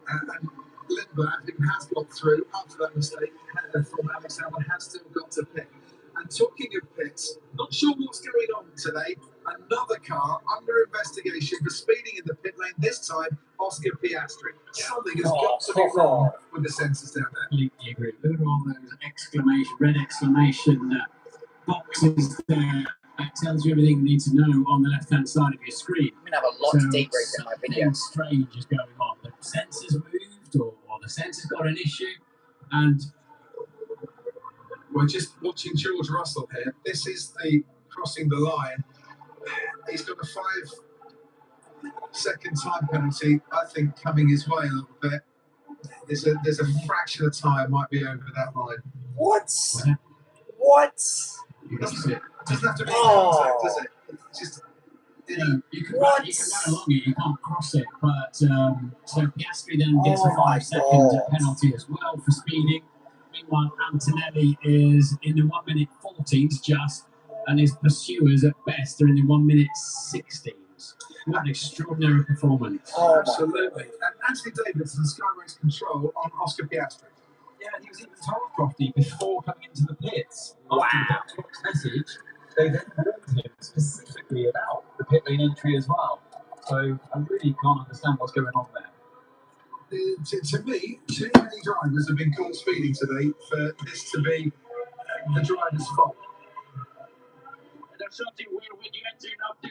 Lindblad, who has got through after that mistake from Alex Albon, has still got to pit. And talking of pits, not sure what's going on today. Another car under investigation for speeding in the pit lane, this time Oscar Piastri. Something has got to be wrong with the sensors down there. Completely agree. Look at all those red exclamation boxes there. That tells you everything you need to know on the left-hand side of your screen. I'm going to have a lot to debrief in my video. Something strange is going on. The sensors moved, or the sensors got an issue, and we're just watching George Russell here. This is the crossing the line. He's got a 5 second time penalty, I think, coming his way a little bit. There's a fraction of time might be over that line. What? Doesn't have to be contact, does it? It's just you can run along it, you can't cross it. But so Piastri then gets a 5 second penalty as well for speeding. Meanwhile, Antonelli is in the 1 minute 14s just, and his pursuers at best are in the 1 minute 16s. What an extraordinary performance. Absolutely. And Anthony Davidson, Sky Race Control on Oscar Piastri. Yeah, he was even told Crofty before coming into the pits. Wow. After the black box message, they then warned him specifically about the pit lane entry as well. So I really can't understand what's going on there. To me, too many drivers have been caught speeding today for this to be the driver's fault. There's something weird when you enter up the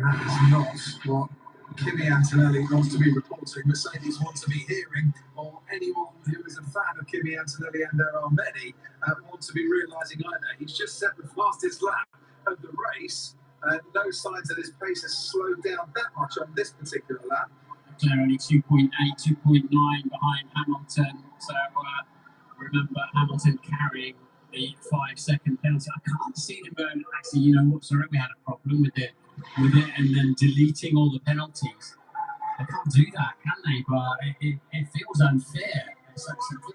That is not what Kimi Antonelli wants to be reporting. Mercedes want to be hearing, or anyone who is a fan of Kimi Antonelli, and there are many, want to be realising either. He's just set the fastest lap of the race. No signs that his pace has slowed down that much on this particular lap. Leclerc only 2.8, 2.9 behind Hamilton. So remember Hamilton carrying the 5 second penalty. I can't see them going, actually, you know what, sorry, we had a problem with with it and then deleting all the penalties. They can't do that, can they? But it feels unfair. It's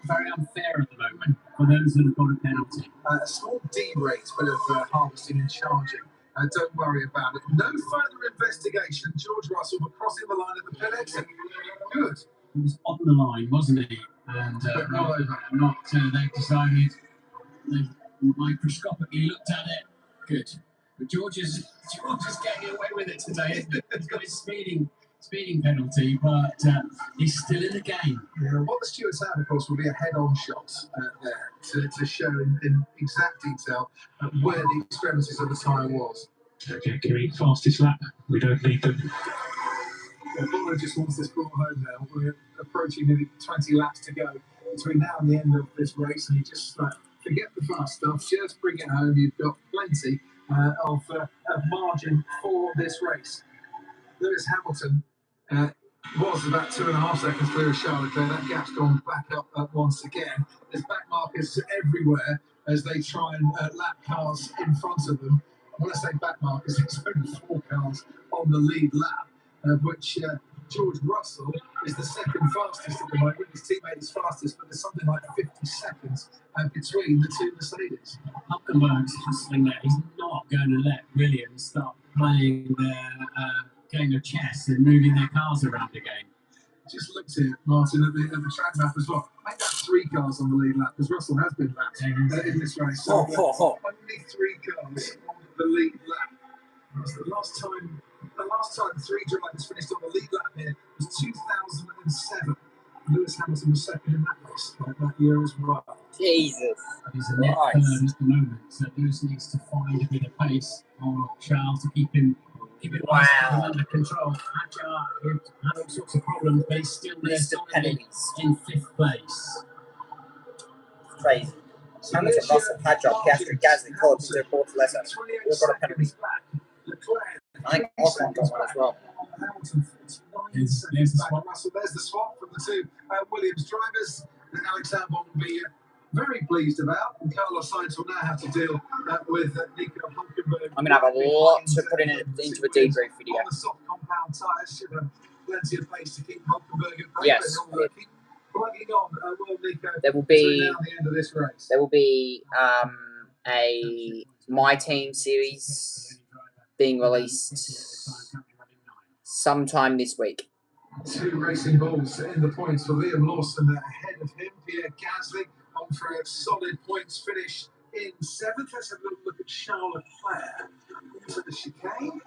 very unfair at the moment for those that have got a penalty. A small D rate, bit of harvesting and charging. Don't worry about it. No further investigation. George Russell for crossing the line at the pit exit. Good. He was on the line, wasn't he? And they've decided, they've microscopically looked at it. Good. But George is getting away with it today, isn't he? He's got his speeding penalty, but he's still in the game. Yeah, what the stewards have, of course, will be a head-on shot there to show in exact detail where the extremities of the tyre was. Okay, Kimmy, fastest lap. We don't need them. Bora just wants this ball home now. We're approaching nearly 20 laps to go between now and the end of this race, and you just forget the fast stuff, just bring it home. You've got plenty of margin for this race. Lewis Hamilton was about 2.5 seconds clear of Charles Leclerc. That gap's gone back up once again. There's back markers everywhere as they try and lap cars in front of them. When I say back markers, it's only 4 cars on the lead lap, of which George Russell is the second fastest at the moment. His teammate is fastest, but there's something like 50 seconds between the two Mercedes. Hulkenberg's hustling there. He's not going to let Williams start playing their game of chess and moving their cars around again. Just looked here, Martin, at the track map as well. Make that 3 cars on the lead lap, because Russell has been lapped in this race. So only 3 cars on the lead lap. That's the last time 3 drivers finished on the lead lap here was 2007. Lewis Hamilton was second in that race that year as well. Jesus. He's a net third at the moment, so Lewis needs to find a bit of pace on Charles to keep him under control. Hadjar had all sorts of problems, but he's still there in 5th place. Crazy. Hamilton, Russell, Hadjar, Piastri, Gasly, Collins, Peter, Bortolesso. All got a penalty. I think Osman got one as well. There's the swap from the two Williams drivers that Alex Albon will be very pleased about. And Carlos Sainz will now have to deal with Nico Hulkenberg. I'm going to have a lot to put into a debrief video. On the soft compound tyres, should have plenty of pace to keep Hulkenberg at bay. Yes. Keep plugging on, will Nico. There will be the end of this race. There will be a My Team series being released sometime this week. 2 racing balls in the points for Liam Lawson ahead of him. Pierre Gasly on for a solid points finish in 7th. Let's have a little look at Charles Leclerc. Into the chicane.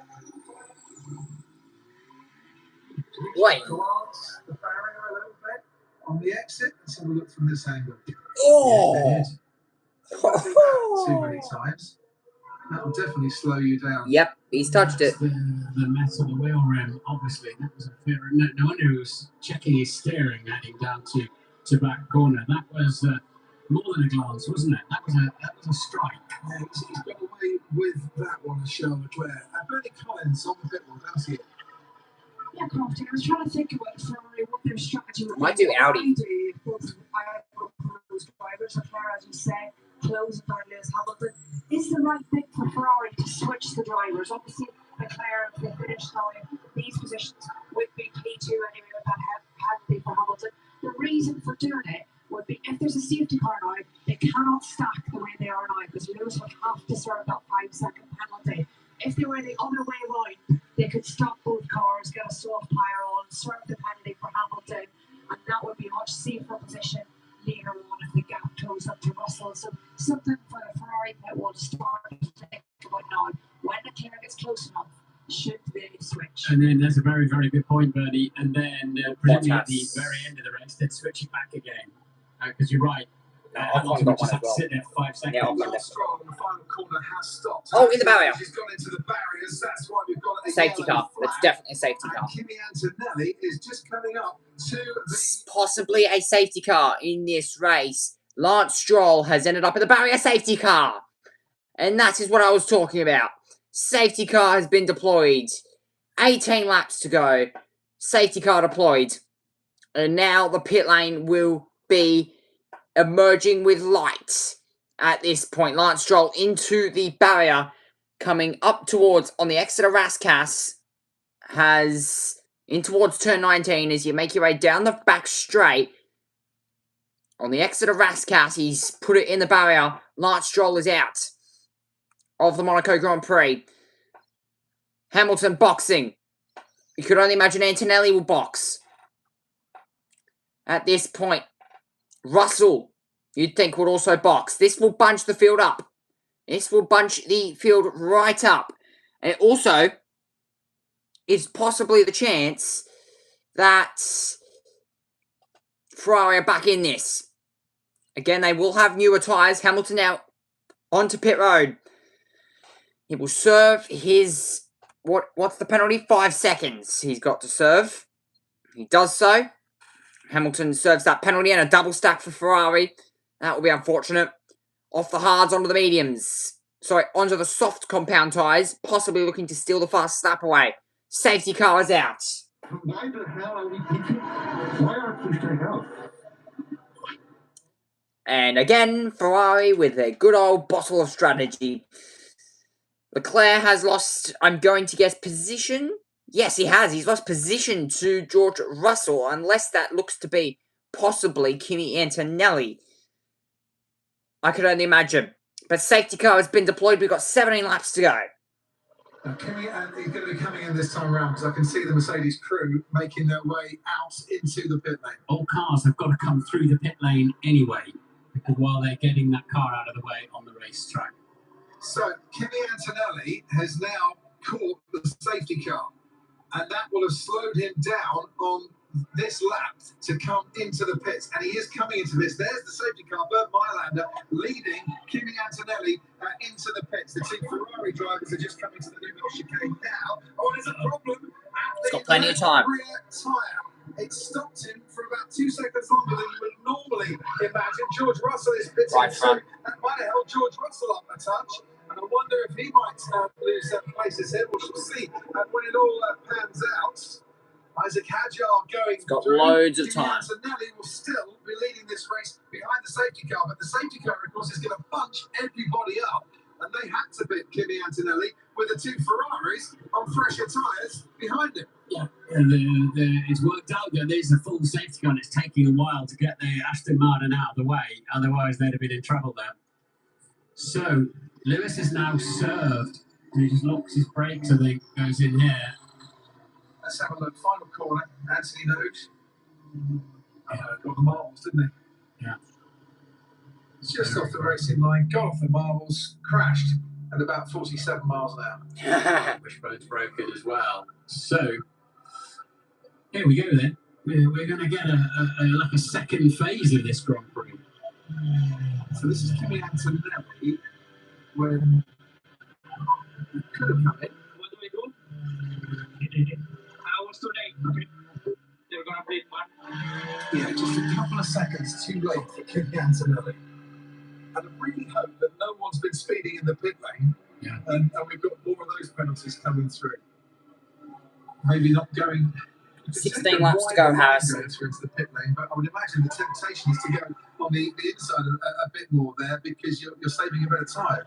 Wait. Glance the barrier a little bit on the exit. Let's have a look from this angle. Oh! Too many times. That will definitely slow you down. Yep, he's touched it. The metal, the wheel rim, obviously. That was a fair. No wonder he was checking his steering heading down to back corner. That was more than a glance, wasn't it? That was a strike. Yeah, he's got away with that one, Charles Leclerc. Bernie Collins on the pit wall, does he? Yeah, Crofty, I was trying to think about Ferrari, what their strategy would be. Might do Audi. Both drivers, Leclerc, as you say, close down Lewis Hamilton. Is the right thing for Ferrari to switch the drivers? Obviously, Leclerc, if they finish now in these positions, would be P2 anyway with that penalty for Hamilton. The reason for doing it would be if there's a safety car now, they cannot stack the way they are now because Lewis would have to serve that 5-second penalty. If they were the other way around, they could stop both cars, get a soft tyre on, serve the penalty for Hamilton, and that would be a much safer position later on if the gap closed up to Russell. So something for the Ferrari pit wall to start to think about now. When the clear gets close enough, should they switch? And then there's a very, very good point, Bernie. And then presumably at the very end of the race, they'd switch it back again. Because you're right. Hamilton would just have to sit there for 5 seconds. Yeah, Last Stroll in the final corner has stopped. Oh, in the barrier. He's gone into the barriers. That's why we've got a Safety car. That's definitely a safety car. Kimi Antonelli is just coming up to the... Possibly a safety car in this race. Lance Stroll has ended up in the barrier safety car. And that is what I was talking about. Safety car has been deployed. 18 laps to go. Safety car deployed. And now the pit lane will be emerging with lights at this point. Lance Stroll into the barrier coming up towards, on the exit of Rascasse, has in towards turn 19 as you make your way down the back straight. On the exit of Rascasse, he's put it in the barrier. Lance Stroll is out of the Monaco Grand Prix. Hamilton boxing. You could only imagine Antonelli will box. At this point, Russell, you'd think, would also box. This will bunch the field up. This will bunch the field right up. And it also is possibly the chance that Ferrari are back in this. Again, they will have newer tyres. Hamilton now onto pit road. He will serve his... What's the penalty? 5 seconds he's got to serve. He does so. Hamilton serves that penalty and a double stack for Ferrari. That will be unfortunate. Off the hards onto the mediums. Sorry, onto the soft compound tyres. Possibly looking to steal the fast lap away. Safety car is out. Why the hell are we thinking? Why aren't we straight out? And again, Ferrari with a good old bottle of strategy. Leclerc has lost, I'm going to guess, position. Yes, he has. He's lost position to George Russell, unless that looks to be possibly Kimi Antonelli. I could only imagine. But safety car has been deployed. We've got 17 laps to go. Kimi, and he's going to be coming in this time around because I can see the Mercedes crew making their way out into the pit lane. All cars have got to come through the pit lane anyway, because while they're getting that car out of the way on the racetrack. So, Kimi Antonelli has now caught the safety car, and that will have slowed him down on this lap to come into the pits. And he is coming into this. There's the safety car, Bert Mailander, leading Kimi Antonelli into the pits. The two Ferrari drivers are just coming to the Newville chicane now. Oh, there's a problem. He's got plenty of time. Rear tyre. It stopped him for about 2 seconds longer than you would normally imagine. George Russell is pitting, Right so that might have held George Russell up a touch. And I wonder if he might lose some places here. We shall see when it all pans out. Isaac Hadjar going. He's got loads of time. Antonelli will still be leading this race behind the safety car, but the safety car, of course, is going to bunch everybody up. And they had to beat Kimi Antonelli with the two Ferraris on fresher tyres behind him. Yeah, it's worked out that there's a full safety car and it's taking a while to get the Aston Martin out of the way. Otherwise, they'd have been in trouble there. So, Lewis is now served. He just locks his brakes, I think, goes in here. Let's have a look. Final corner. Anthony Note. Got the marbles, didn't he? Yeah. Just off the racing line, got off the marbles, crashed at about 47 miles an hour. Wishbone's broken as well. So, here we go then. We're going to get like a second phase of this Grand Prix. So this is Kimi Antonelli when he could have come in. What do we do? I was too late. Okay. They were going to bleed one. Yeah, just a couple of seconds too late for Kimi Antonelli. And I really hope that no one's been speeding in the pit lane. Yeah. And we've got more of those penalties coming through. Maybe not going... 16 laps to go, Harrison. Into the pit lane, but I would imagine the temptation is to go on the inside a bit more there because you're saving a bit of time.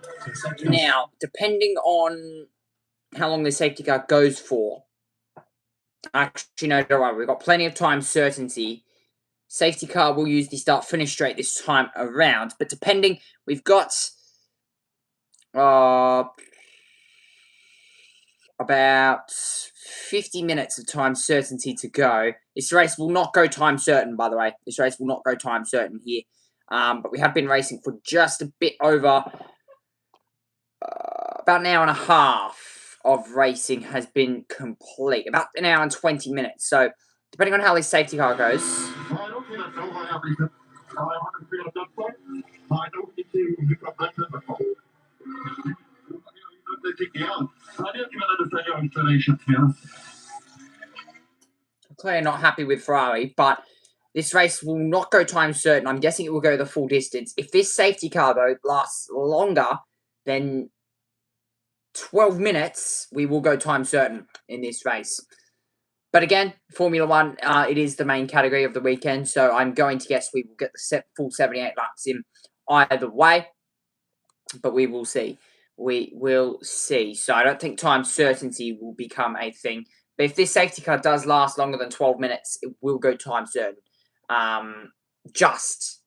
Now, depending on how long the safety car goes for, actually, no, don't worry, we've got plenty of time certainty. Safety car will use the start-finish straight this time around, but depending, we've got about 50 minutes of time certainty to go. This race will not go time certain, by the way. This race will not go time certain here. But we have been racing for just a bit over about an hour and a half of racing has been complete. About an hour and 20 minutes. So, depending on how this safety car goes. I don't think that's over everything. I want to feel that point. I don't think you got that before. Clearly not happy with Ferrari, but this race will not go time certain. I'm guessing it will go the full distance. If this safety car, though, lasts longer than 12 minutes, we will go time certain in this race. But again, Formula One, it is the main category of the weekend, so I'm going to guess we will get the full 78 laps in either way, but we will see. we will see. So I don't think time certainty will become a thing. But if this safety car does last longer than 12 minutes, it will go time certain. Just.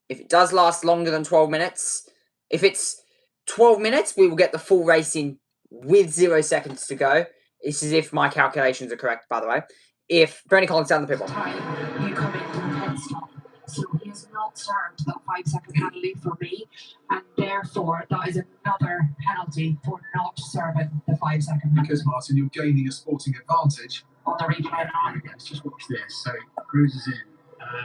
If it does last longer than 12 minutes, if it's 12 minutes, we will get the full race in with 0 seconds to go. This is if my calculations are correct, by the way. If Bernie Collins down the pit wall. Time you come into the pit stop. So he has not served that 5-second penalty for me, and therefore that is another penalty for not serving the 5-second penalty. Because, Martin, you're gaining a sporting advantage. On the replay now. Let's just watch this. So he cruises in,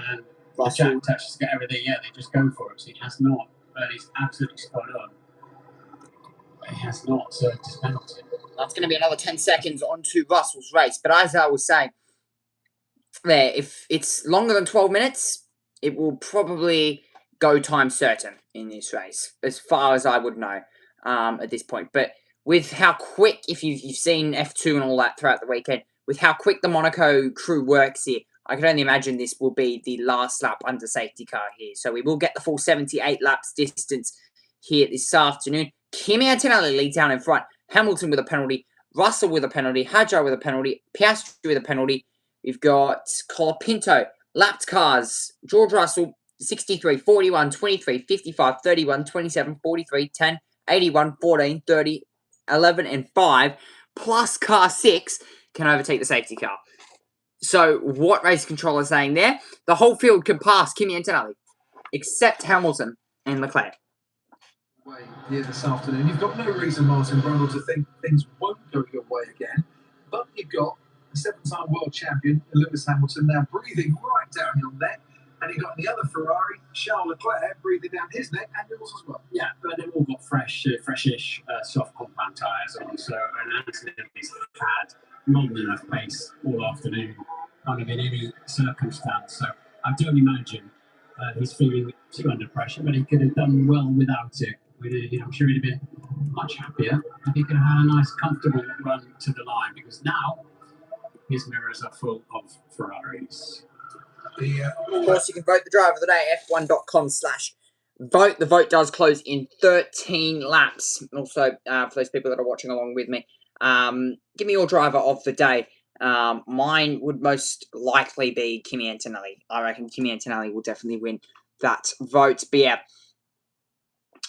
and the Russell. jack touches to get everything. Yeah, they just go for it. So he has not, but he's absolutely spot on. But he has not served his penalty. That's going to be another 10 seconds onto Russell's race. But as I was saying, there, if it's longer than 12 minutes, it will probably go time certain in this race, as far as I would know at this point. But with how quick, if you've seen F2 and all that throughout the weekend, with how quick the Monaco crew works here, I can only imagine this will be the last lap under safety car here. So we will get the full 78 laps distance here this afternoon. Kimi Antonelli leads down in front. Hamilton with a penalty. Russell with a penalty. Hadjar with a penalty. Piastri with a penalty. We've got Colapinto, lapped cars. George Russell, 63, 41, 23, 55, 31, 27, 43, 10, 81, 14, 30, 11, and 5, plus car 6 can overtake the safety car. So what race control is saying there? The whole field can pass Kimi Antonelli, except Hamilton and Leclerc. Here this afternoon, you've got no reason, Martin Brundle, to think things won't go your way again. But you've got a 7-time world champion, Lewis Hamilton, now breathing right down your neck. And you've got the other Ferrari, Charles Leclerc, breathing down his neck and yours as well. Yeah, but they've all got freshish soft compound tyres on. So, and Antonelli's had more than enough pace all afternoon, kind of in any circumstance. So I don't imagine he's feeling too under pressure, but he could have done well without it. I'm sure he'd have been much happier if he could have had a nice, comfortable run to the line, because now his mirrors are full of Ferraris. Of course, you can vote the driver of the day, f1.com/vote. The vote does close in 13 laps. Also, for those people that are watching along with me, give me your driver of the day. Mine would most likely be Kimi Antonelli. I reckon Kimi Antonelli will definitely win that vote. But yeah,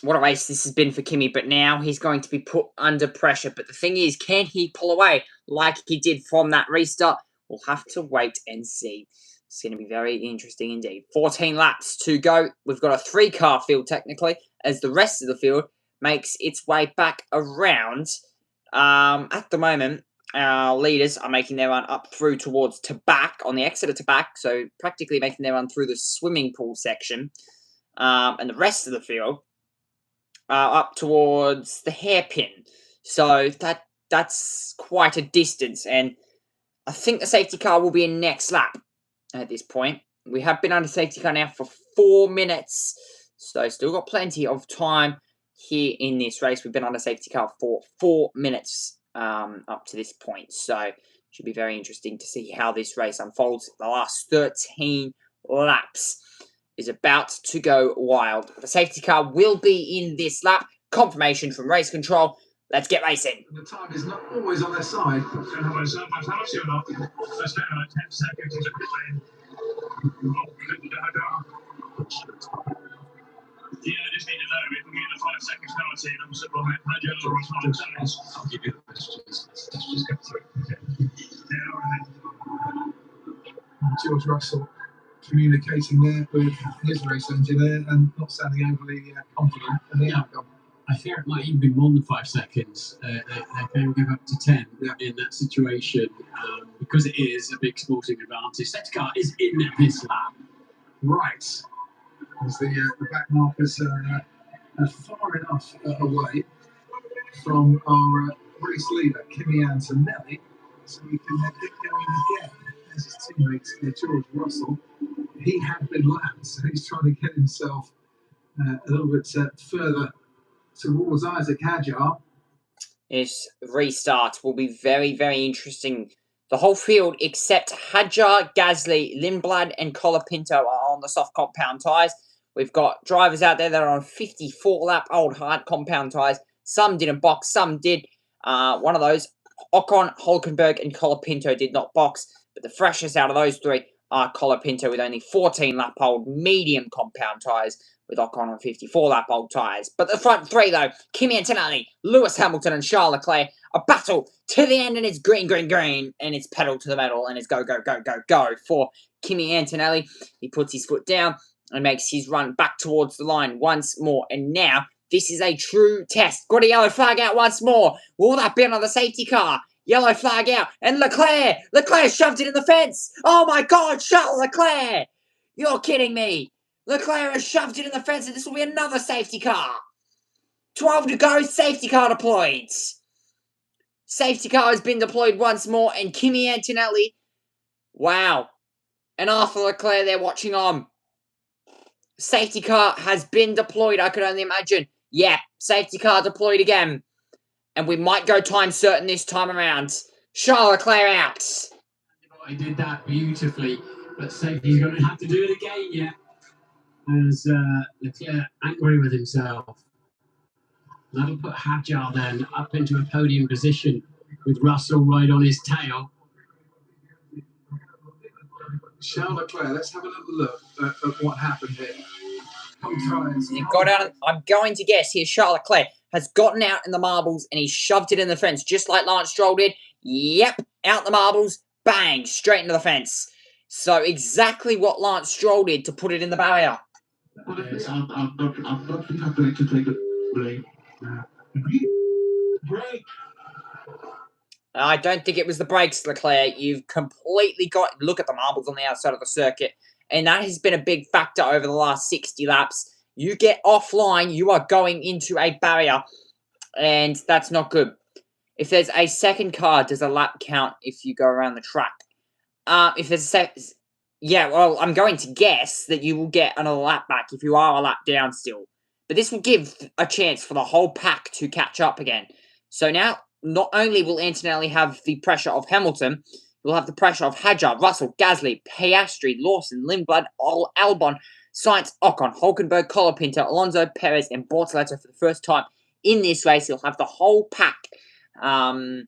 what a race this has been for Kimi, but now he's going to be put under pressure. But the thing is, can he pull away like he did from that restart? We'll have to wait and see. It's going to be very interesting indeed. 14 laps to go. We've got a 3-car field technically, as the rest of the field makes its way back around. At the moment, our leaders are making their run up through towards Tabac, on the exit of Tabac, so practically making their run through the swimming pool section. And the rest of the field up towards the hairpin. So that's quite a distance, and I think the safety car will be in next lap at this point. We have been under safety car now for 4 minutes, so still got plenty of time here in this race. We've been under safety car for 4 minutes up to this point, so should be very interesting to see how this race unfolds. The last 13 laps is about to go wild. The safety car will be in this lap. Confirmation from race control. Let's get racing. The time is not always on their side. Yeah, I just need to know if we get a 5-second penalty, and I'm sort of like, I'll give you the messages. Let's just go through. Okay. Yeah, all right. George Russell communicating there with his race engineer and not sounding overly confident in the outcome. I fear it might even be more than 5 seconds. They can give up to 10 in that situation because it is a big sporting advantage. Safety car is in this lap. Right. As the back markers are far enough away from our race leader, Kimi Antonelli, so we can get going again. As his teammate, George Russell, he had been lapped, so he's trying to get himself a little bit further towards Isaac Hadjar. This restart will be very, very interesting. The whole field, except Hadjar, Gasly, Lindblad, and Colapinto, are on the soft compound tyres. We've got drivers out there that are on 54-lap old hard compound tyres. Some didn't box, some did. One of those, Ocon, Hulkenberg, and Colapinto did not box. But the freshest out of those three are Colapinto with only 14-lap old medium compound tyres, with Ocon on 54-lap old tyres. But the front three, though, Kimi Antonelli, Lewis Hamilton, and Charles Leclerc, a battle to the end, and it's green, green, green, and it's pedal to the metal, and it's go, go, go, go, go for Kimi Antonelli. He puts his foot down and makes his run back towards the line once more. And now, this is a true test. Got a yellow flag out once more. Will that be another safety car? Yellow flag out. And Leclerc shoved it in the fence. Oh my God, Charles Leclerc. You're kidding me. Leclerc has shoved it in the fence, and this will be another safety car. 12 to go, safety car deployed. Safety car has been deployed once more, and Kimi Antonelli, wow. And Arthur Leclerc, they're watching on. Safety car has been deployed, I could only imagine. Yeah, safety car deployed again. And we might go time certain this time around. Charles Leclerc out. He did that beautifully, but safety's going to have to do it again, yeah. As Leclerc angry with himself. That'll put Hadjar then up into a podium position with Russell right on his tail. Charles Leclerc, let's have a little look at what happened here. He got out. I'm going to guess here Charles Leclerc has gotten out in the marbles and he shoved it in the fence just like Lance Stroll did. Yep, out the marbles, bang, straight into the fence. So exactly what Lance Stroll did to put it in the barrier. Yes, I'm not going to take the blame. Break. I don't think it was the brakes, Leclerc. You've completely got... Look at the marbles on the outside of the circuit. And that has been a big factor over the last 60 laps. You get offline, you are going into a barrier. And that's not good. If there's a second car, does a lap count if you go around the track? If there's a yeah, well, I'm going to guess that you will get another lap back if you are a lap down still. But this will give a chance for the whole pack to catch up again. So now, not only will Antonelli have the pressure of Hamilton, he'll have the pressure of Hadjar, Russell, Gasly, Piastri, Lawson, Lindblad, Albon, Sainz, Ocon, Hulkenberg, Colapinto, Alonso, Perez, and Bortoleto for the first time in this race. He'll have the whole pack on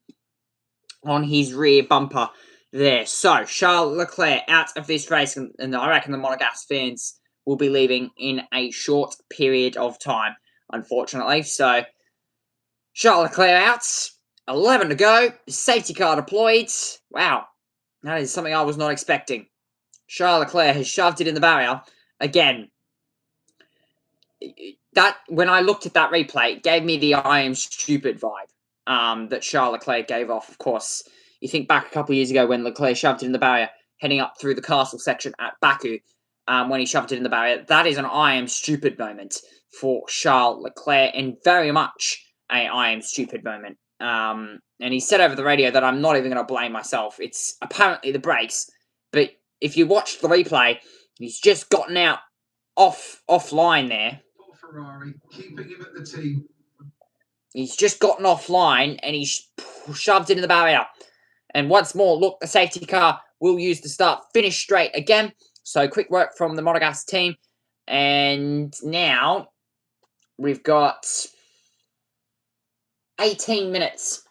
his rear bumper there. So, Charles Leclerc out of this race, and I reckon the Monegasque fans will be leaving in a short period of time, unfortunately. So, Charles Leclerc out, 11 to go, safety car deployed. Wow, that is something I was not expecting. Charles Leclerc has shoved it in the barrier again. That, when I looked at that replay, it gave me the I am stupid vibe that Charles Leclerc gave off, of course. You think back a couple of years ago when Leclerc shoved it in the barrier, heading up through the castle section at Baku, when he shoved it in the barrier. That is an I am stupid moment for Charles Leclerc, and very much a I am stupid moment. And he said over the radio that I'm not even going to blame myself. It's apparently the brakes, but if you watch the replay, he's just gotten out offline there. Ferrari, keeping him at the team. He's just gotten offline and he shoved it in the barrier. And once more, look, the safety car will use the start finish straight again. So quick work from the Monegasque team. And now we've got 18 minutes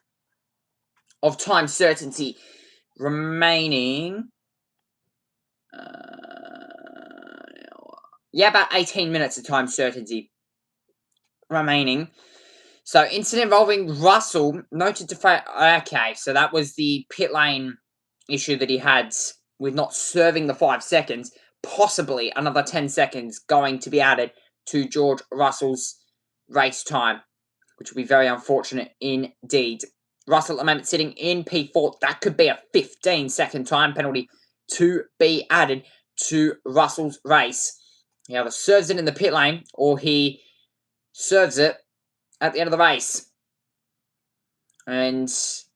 of time certainty remaining. About 18 minutes of time certainty remaining. So, incident involving Russell, noted to fail. Okay, so that was the pit lane issue that he had with not serving the 5 seconds. Possibly another 10 seconds going to be added to George Russell's race time, which will be very unfortunate indeed. Russell at the moment sitting in P4. That could be a 15-second time penalty to be added to Russell's race. He either serves it in the pit lane or he serves it at the end of the race. And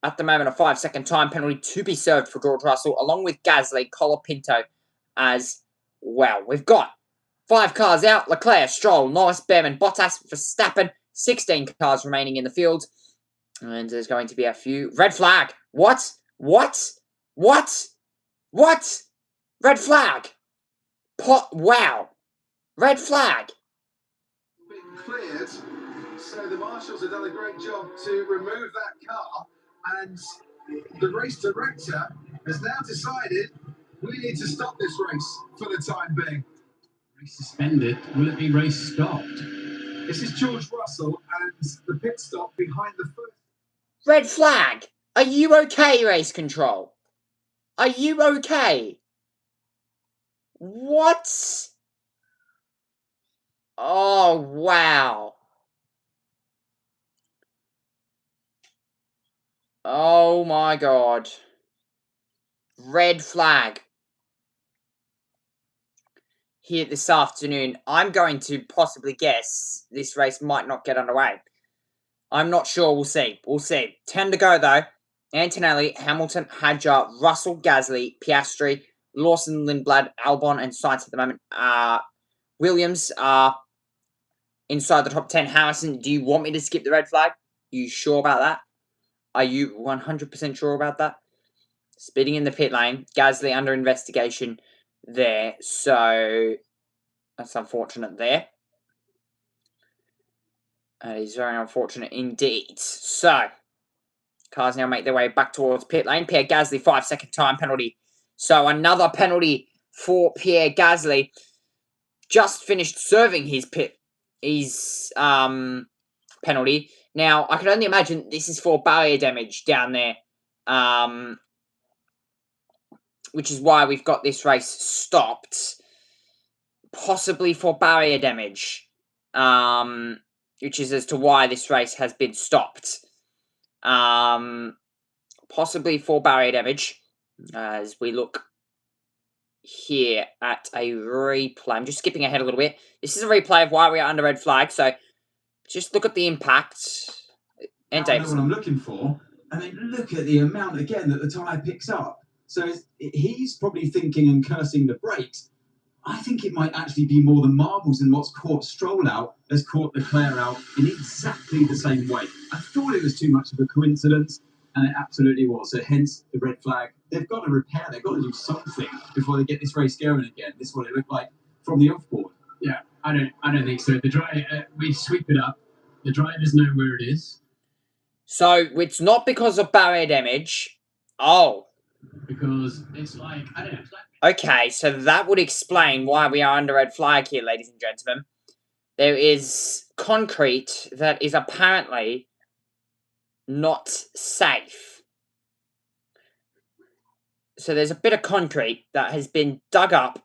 at the moment, a 5-second time penalty to be served for George Russell, along with Gasly, Colapinto as well. We've got 5 cars out. Leclerc, Stroll, Norris, Behrman, Bottas, Verstappen. 16 cars remaining in the field. And there's going to be a few... Red flag. What? Red flag. Wow. Red flag. Been cleared, so the marshals have done a great job to remove that car, and the race director has now decided we need to stop this race for the time being. Race suspended. Will it be race stopped? This is George Russell and the pit stop behind the first. Red flag. Are you okay, race control? Are you okay? What? Oh, wow. Oh my god. Red flag. Here this afternoon. I'm going to possibly guess this race might not get underway. I'm not sure. We'll see. We'll see. 10 to go, though. Antonelli, Hamilton, Hadjar, Russell, Gasly, Piastri, Lawson, Lindblad, Albon, and Sainz at the moment. Williams are inside the top 10. Harrison, do you want me to skip the red flag? You sure about that? Are you 100% sure about that? Speeding in the pit lane. Gasly under investigation there. So, that's unfortunate there. That is very unfortunate indeed. So, cars now make their way back towards pit lane. Pierre Gasly, 5-second time penalty. So, another penalty for Pierre Gasly. Just finished serving his penalty. Now, I can only imagine this is for barrier damage down there. Which is why we've got this race stopped. Possibly for barrier damage. Which is as to why this race has been stopped. Possibly for barrier damage. As we look here at a replay. I'm just skipping ahead a little bit. This is a replay of why we are under red flag. So, just look at the impact. And I know what I'm looking for. And then look at the amount, again, that the tyre picks up. So he's probably thinking and cursing the brakes. I think it might actually be more the marbles and what's caught Stroll out has caught Leclerc out in exactly the same way. I thought it was too much of a coincidence, and it absolutely was. So hence the red flag. They've got to repair. They've got to do something before they get this race going again. This is what it looked like from the off-board. Yeah, I don't think so. We sweep it up. The drivers know where it is. So it's not because of barrier damage. Oh. Because it's like, I don't know. It's like... Okay, so that would explain why we are under red flag here, ladies and gentlemen. There is concrete that is apparently not safe. So there's a bit of concrete that has been dug up.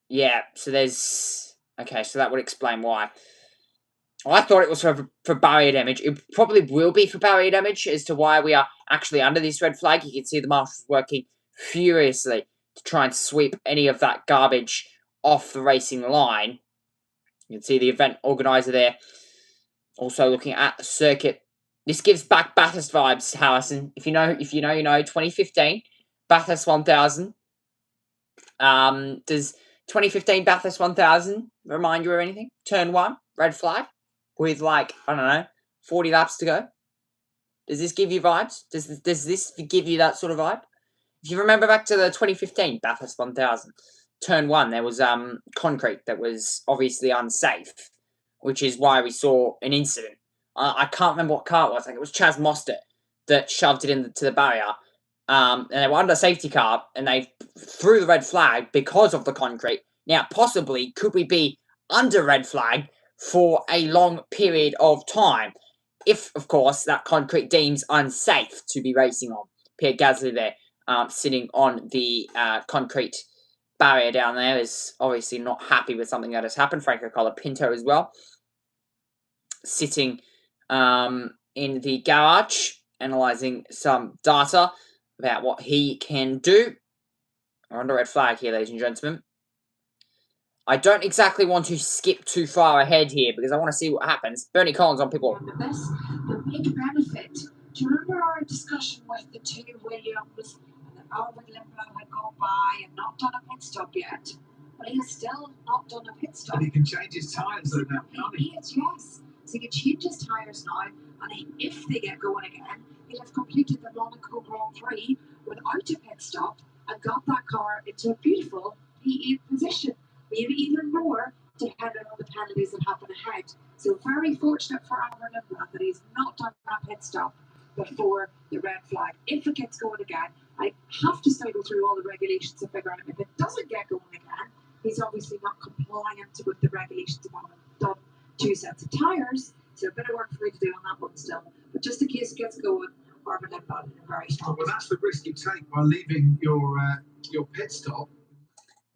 Yeah, so there's... Okay, so that would explain why. I thought it was for barrier damage. It probably will be for barrier damage as to why we are actually under this red flag. You can see the marshals working furiously to try and sweep any of that garbage off the racing line. You can see the event organizer there also looking at the circuit. This gives back Bathurst vibes, Harrison. If you know, you know. 2015 Bathurst 1000. Does 2015 Bathurst 1000 remind you of anything? Turn 1, red flag. With, like, I don't know, 40 laps to go? Does this give you vibes? Does this give you that sort of vibe? If you remember back to the 2015 Bathurst 1000, Turn 1, there was concrete that was obviously unsafe, which is why we saw an incident. I can't remember what car it was. I think it was Chaz Mostert that shoved it into the barrier. And they were under a safety car, and they threw the red flag because of the concrete. Now, possibly, could we be under red flag for a long period of time, if, of course, that concrete deems unsafe to be racing on? Pierre Gasly there, sitting on the concrete barrier down there, is obviously not happy with something that has happened. Franco Colapinto as well, sitting in the garage, analysing some data about what he can do. We're under red flag here, ladies and gentlemen. I don't exactly want to skip too far ahead here because I want to see what happens. Bernie Collins on people. The big benefit. Do you remember our discussion with the two Williams and that Albert Limbaugh had gone by and not done a pit stop yet? But he has still not done a pit stop. And he can change his tyres though now, can't he? Yes. So he can change his tyres now, and if they get going again, he'll have completed the Monaco Grand Prix without a pit stop and got that car into a beautiful P8 position, maybe even more, depending on the penalties that happen ahead. So very fortunate for Aaron Lindblad that he's not done that pit stop before the red flag. If it gets going again, I have to still go through all the regulations to figure out if it doesn't get going again, he's obviously not compliant with the regulations about having done 2 sets of tyres. So a bit of work for me to do on that one still. But just in case it gets going, Armin Lindblad is very strong. Well, that's the risk you take by leaving your pit stop.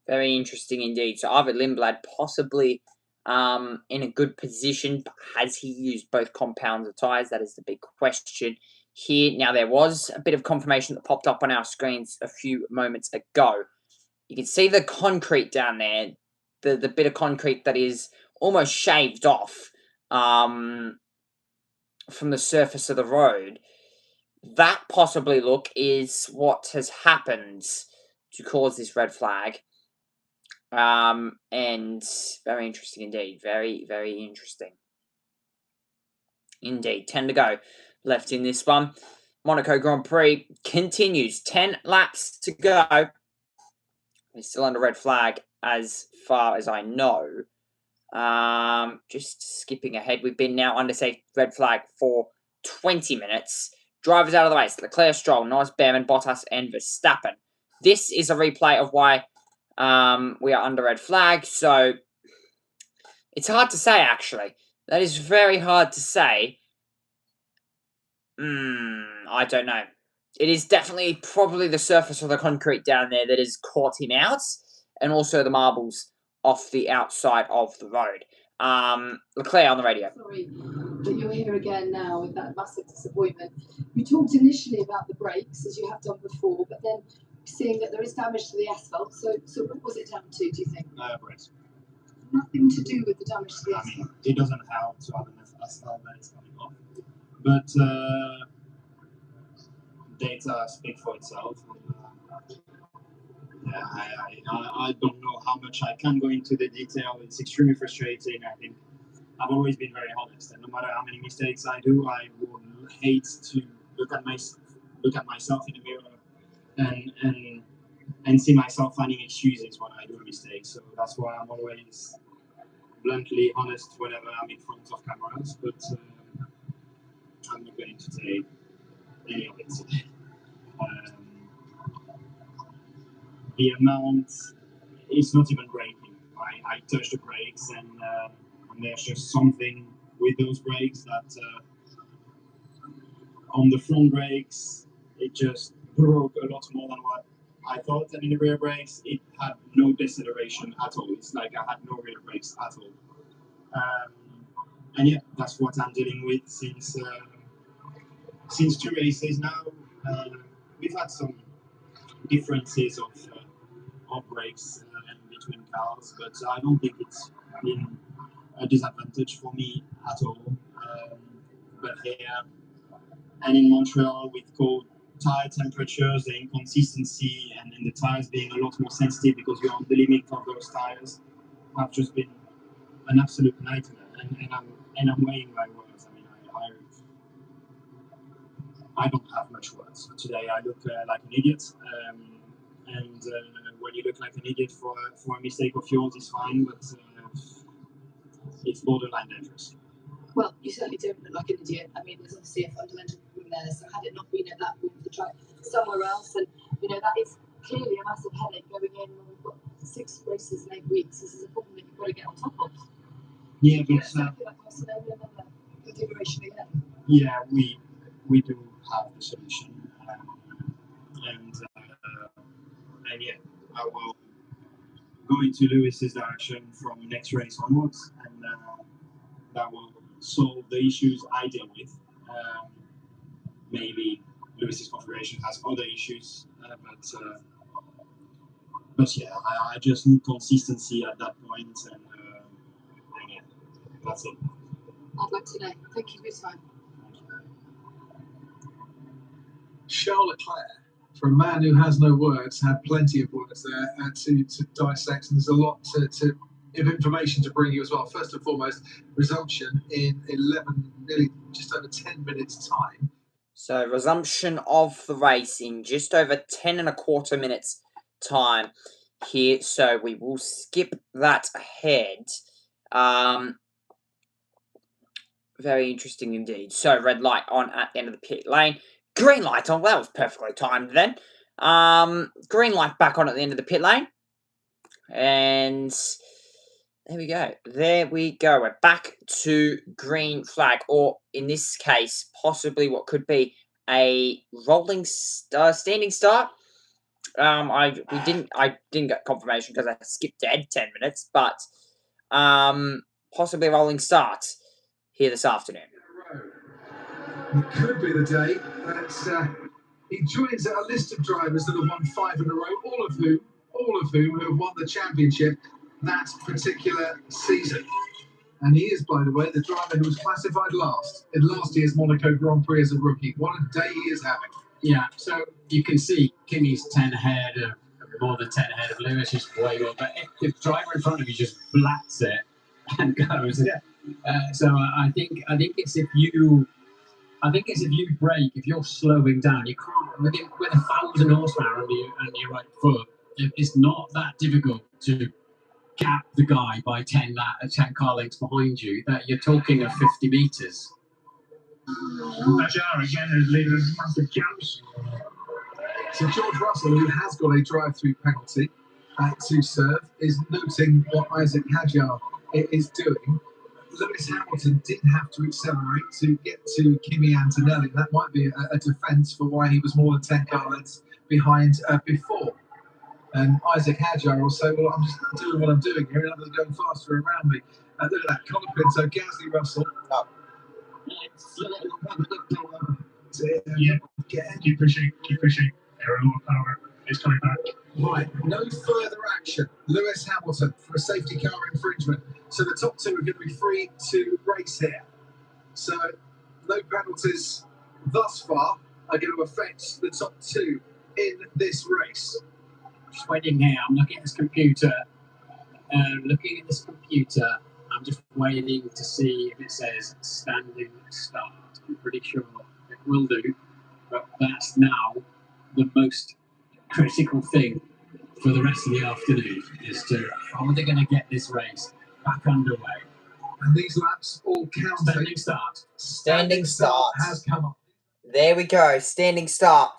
Very interesting indeed. So Arvid Lindblad possibly in a good position, but has he used both compounds of tyres? That is the big question here. Now, there was a bit of confirmation that popped up on our screens a few moments ago. You can see the concrete down there, the bit of concrete that is almost shaved off from the surface of the road. That possibly, look, is what has happened to cause this red flag. And very interesting indeed. Very, very interesting. Indeed. 10 to go left in this one. Monaco Grand Prix continues. 10 laps to go. We're still under red flag as far as I know. Just skipping ahead. We've been now under, say, red flag for 20 minutes. Drivers out of the race. Leclerc, Stroll, Norris, Behrman, Bottas, and Verstappen. This is a replay of why we are under red flag, so it's hard to say, actually. That is very hard to say. I don't know. It is definitely probably the surface of the concrete down there that has caught him out, and also the marbles off the outside of the road. Leclerc on the radio. Sorry that you're here again now with that massive disappointment. You talked initially about the brakes, as you have done before, but then seeing that there is damage to the asphalt. So what was it down to, do you think? Brakes. Nothing to do with the damage to the asphalt. I mean, it doesn't help to have an asphalt that is coming off. But data speak for itself. And, I don't know how much I can go into the detail. It's extremely frustrating. I think I've always been very honest, and no matter how many mistakes I do, I would hate to look at myself in the mirror and see myself finding excuses when I do a mistake. So that's why I'm always bluntly honest whenever I'm in front of cameras. But I'm not going to take any of it today. The amount is not even braking. I touched the brakes, and there's just something with those brakes that on the front brakes it just broke a lot more than what I thought, and in the rear brakes it had no deceleration at all. It's like I had no rear brakes at all. And yeah, that's what I'm dealing with since 2 races now. We've had some differences of brakes between cars, but I don't think it's been a disadvantage for me at all. But here and in Montreal with cold tire temperatures, the inconsistency, and the tires being a lot more sensitive because you're on the limit of those tires, have just been an absolute nightmare. And I'm weighing my words. I mean, I don't have much words. Today I look like an idiot. And when you look like an idiot for a mistake of yours, it's fine, but it's borderline dangerous. Well, you certainly don't look like an idiot. I mean, there's obviously a fundamental problem there. So had it not been at that point of the track, somewhere else, and that is clearly a massive headache going in when we've got 6 races in 8 weeks. This is a problem that you've got to get on top of. Yeah, but that configuration again. Yeah, we do have the solution, and yeah, I will go into Lewis's direction from next race onwards, and that will solve the issues I deal with. Maybe Lewis's configuration has other issues, but yeah, I just need consistency at that point, and yeah, that's it. I'd like to know. Thank you for your time. Charles Leclerc, for a man who has no words, had plenty of words there to dissect, and there's a lot of information to bring you as well. First and foremost, resumption in 11, nearly just over 10 minutes' time. So, resumption of the race in just over 10 and a quarter minutes' time here, so we will skip that ahead. Very interesting indeed. So, red light on at the end of the pit lane. Green light on. That was perfectly timed then. Green light back on at the end of the pit lane. And there we go. There we go. We're back to green flag. Or, in this case, possibly what could be a standing start. I didn't get confirmation because I skipped ahead 10 minutes, but possibly a rolling start here this afternoon. It could be the day that he joins a list of drivers that have won 5 in a row, all of whom have won the championship that particular season. And he is, by the way, the driver who was classified last in last year's Monaco Grand Prix as a rookie. What a day he is having. Yeah, so you can see Kimi's 10 ahead of, more than 10 ahead of Lewis, just way up. But if the driver in front of you just blats it and goes, so I think it's if you brake, if you're slowing down, you can't with 1,000 horsepower on your right foot. It's not that difficult to gap the guy by 10 car lengths behind you. That you're talking of 50 meters. Ajara again is leaving massive gaps. So George Russell, who has got a drive-through penalty to serve, is noting what Isaac Hadjar is doing. Lewis Hamilton did have to accelerate to get to Kimi Antonelli. That might be a defence for why he was more than 10 car lengths behind before. And Isaac Hadjar will say, well, I'm just doing what I'm doing here, and others are going faster around me. Look at that, Colin Pinto, Gasly, Russell. Yeah, keep pushing. Aero power is coming back. Right, no further action. Lewis Hamilton for a safety car infringement. So the top two are going to be free to race here. So no penalties thus far are going to affect the top two in this race. Just waiting here. I'm looking at this computer. I'm just waiting to see if it says standing start. I'm pretty sure it will do, but that's now the most critical thing for the rest of the afternoon is to how are they going to get this race back underway? And these laps all count. Standing start. Standing start has come up. There we go. Standing start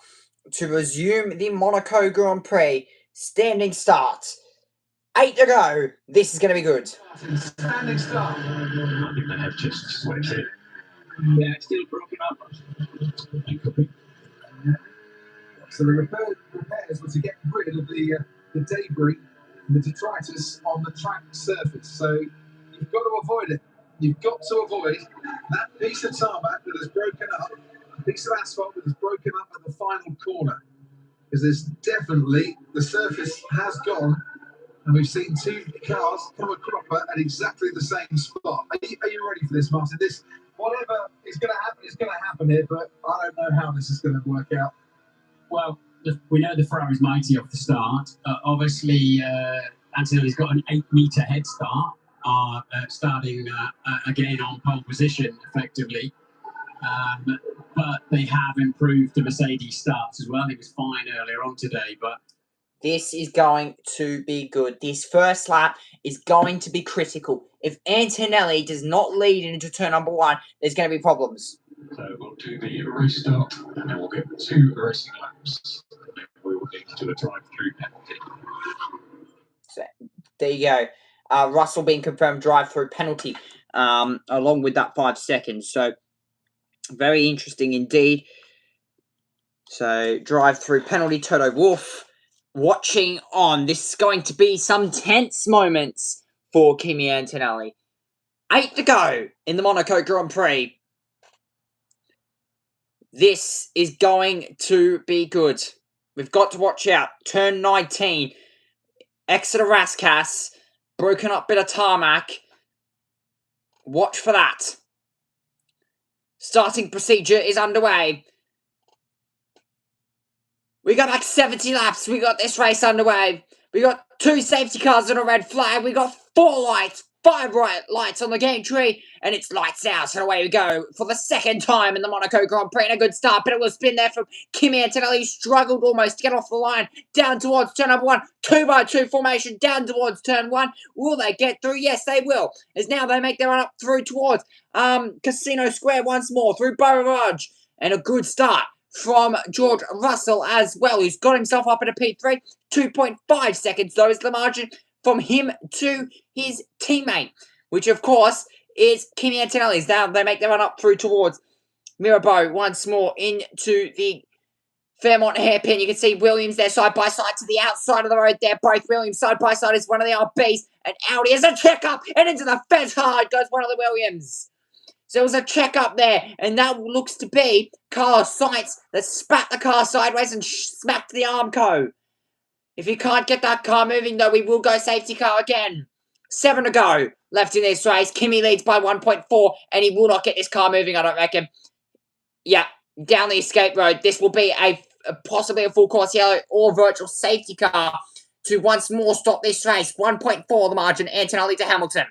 to resume the Monaco Grand Prix. Standing start. 8 to go. This is going to be good. Standing start. I think they have just switched it. Yeah, it's still broken up. So the repairs were to get rid of the debris and the detritus on the track surface. So you've got to avoid it. You've got to avoid that piece of tarmac that has broken up, a piece of asphalt that has broken up at the final corner. Because there's definitely, the surface has gone, and we've seen two cars come a cropper at exactly the same spot. Are you ready for this, Martin? This, whatever is going to happen, is going to happen here, but I don't know how this is going to work out. Well, we know the Ferrari's mighty off the start. Obviously, Antonelli's got an 8-meter head start, starting again on pole position, effectively. But they have improved the Mercedes starts as well. He was fine earlier on today, but this is going to be good. This first lap is going to be critical. If Antonelli does not lead into turn number 1, there's going to be problems. So we'll do the restart, and then we'll get 2 racing laps. And then we will need to do a drive-through penalty. So there you go. Russell being confirmed drive-through penalty, along with that 5 seconds. So very interesting indeed. So drive-through penalty. Toto Wolff watching on. This is going to be some tense moments for Kimi Antonelli. 8 to go in the Monaco Grand Prix. This is going to be good. We've got to watch out. Turn 19. Exeter Rascasse. Broken up bit of tarmac. Watch for that. Starting procedure is underway. We got like 70 laps. We got this race underway. We got 2 safety cars and a red flag. We got 4 lights. 5 right lights on the game tree, and it's lights out, and away we go for the second time in the Monaco Grand Prix. And a good start, but it was spin there from Kimi Antonelli, struggled almost to get off the line, down towards turn number 1, 2x2 formation, down towards turn 1. Will they get through? Yes, they will, as now they make their run up through towards Casino Square once more, through Barrage, and a good start from George Russell as well, who's got himself up at a P3. 2.5 seconds, though, is the margin from him to his teammate, which, of course, is Kimi Antonelli's. Now they make their run up through towards Mirabeau once more into the Fairmont hairpin. You can see Williams there side by side to the outside of the road there. Both Williams side by side is one of the RBs, and Audi has a check up, and into the fence hard goes one of the Williams. So it was a check up there, and that looks to be Carlos Sainz that spat the car sideways and smacked the Armco. If he can't get that car moving, though, we will go safety car again. 7 to go left in this race. Kimi leads by 1.4, and he will not get this car moving, I don't reckon. Yeah, down the escape road. This will be possibly a full course yellow or virtual safety car to once more stop this race. 1.4 the margin, Antonelli to Hamilton.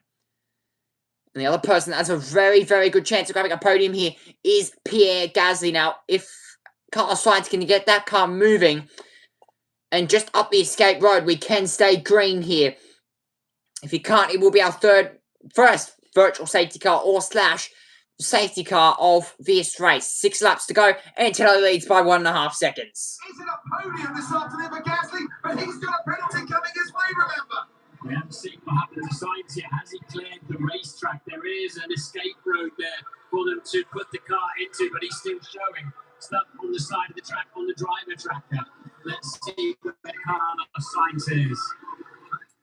And the other person that has a very, very good chance of grabbing a podium here is Pierre Gasly. Now, if Carlos Sainz can get that car moving and just up the escape road, we can stay green here. If he can't, it will be our first virtual safety car or slash safety car of this race. 6 laps to go. Antonelli leads by 1.5 seconds. Is it a podium this afternoon for Gasly? But he's got a penalty coming his way, remember? We haven't seen what happened to Sainz yet. Has he cleared the racetrack? There is an escape road there for them to put the car into, but he's still showing stuff on the side of the track on the driver tracker. Let's see what the car Sainz is.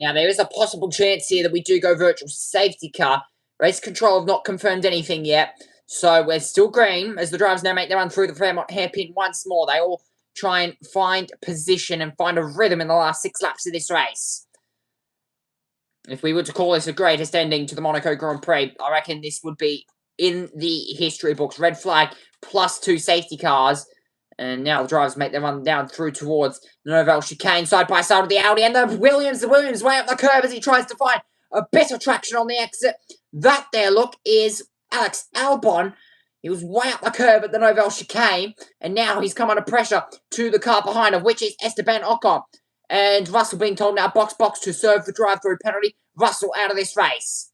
Now, there is a possible chance here that we do go virtual safety car. Race control have not confirmed anything yet, so we're still green as the drivers now make their run through the Fairmont hairpin once more. They all try and find position and find a rhythm in the last 6 laps of this race. If we were to call this the greatest ending to the Monaco Grand Prix, I reckon this would be in the history books. Red flag plus 2 safety cars. And now the drivers make their run down through towards the Nouvelle chicane, side by side with the Audi. And the Williams way up the curve as he tries to find a bit of traction on the exit. That there, look, is Alex Albon. He was way up the curve at the Nouvelle chicane. And now he's come under pressure to the car behind him, which is Esteban Ocon. And Russell being told now box to serve the drive-through penalty. Russell out of this race.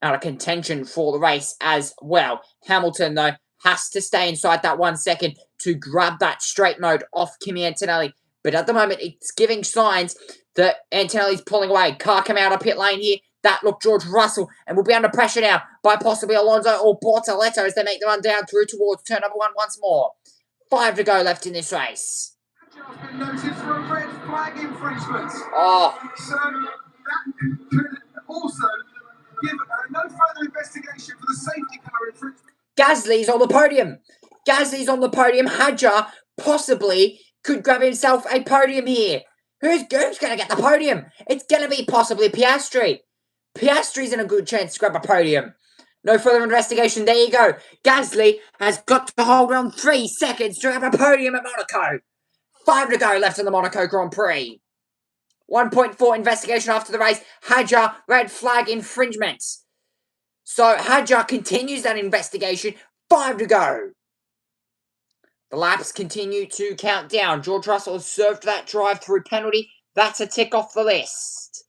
Out of contention for the race as well. Hamilton, though, has to stay inside that 1 second to grab that straight mode off Kimi Antonelli. But at the moment, it's giving signs that Antonelli's pulling away. Car coming out of pit lane here. That looked George Russell, and will be under pressure now by possibly Alonso or Bortoletto as they make the run down through towards turn number 1 once more. 5 to go left in this race. Has been noted for a red flag infringement. Oh. So that could also give no further investigation for the safety car infringement. Gasly's on the podium. Gasly's on the podium. Hadjar possibly could grab himself a podium here. Who's going to get the podium? It's going to be possibly Piastri. Piastri's in a good chance to grab a podium. No further investigation. There you go. Gasly has got to hold on 3 seconds to grab a podium at Monaco. 5 to go left in the Monaco Grand Prix. 1.4 investigation after the race. Hadjar, red flag infringement. So Hadjar continues that investigation. 5 to go. The laps continue to count down. George Russell has served that drive-through penalty. That's a tick off the list.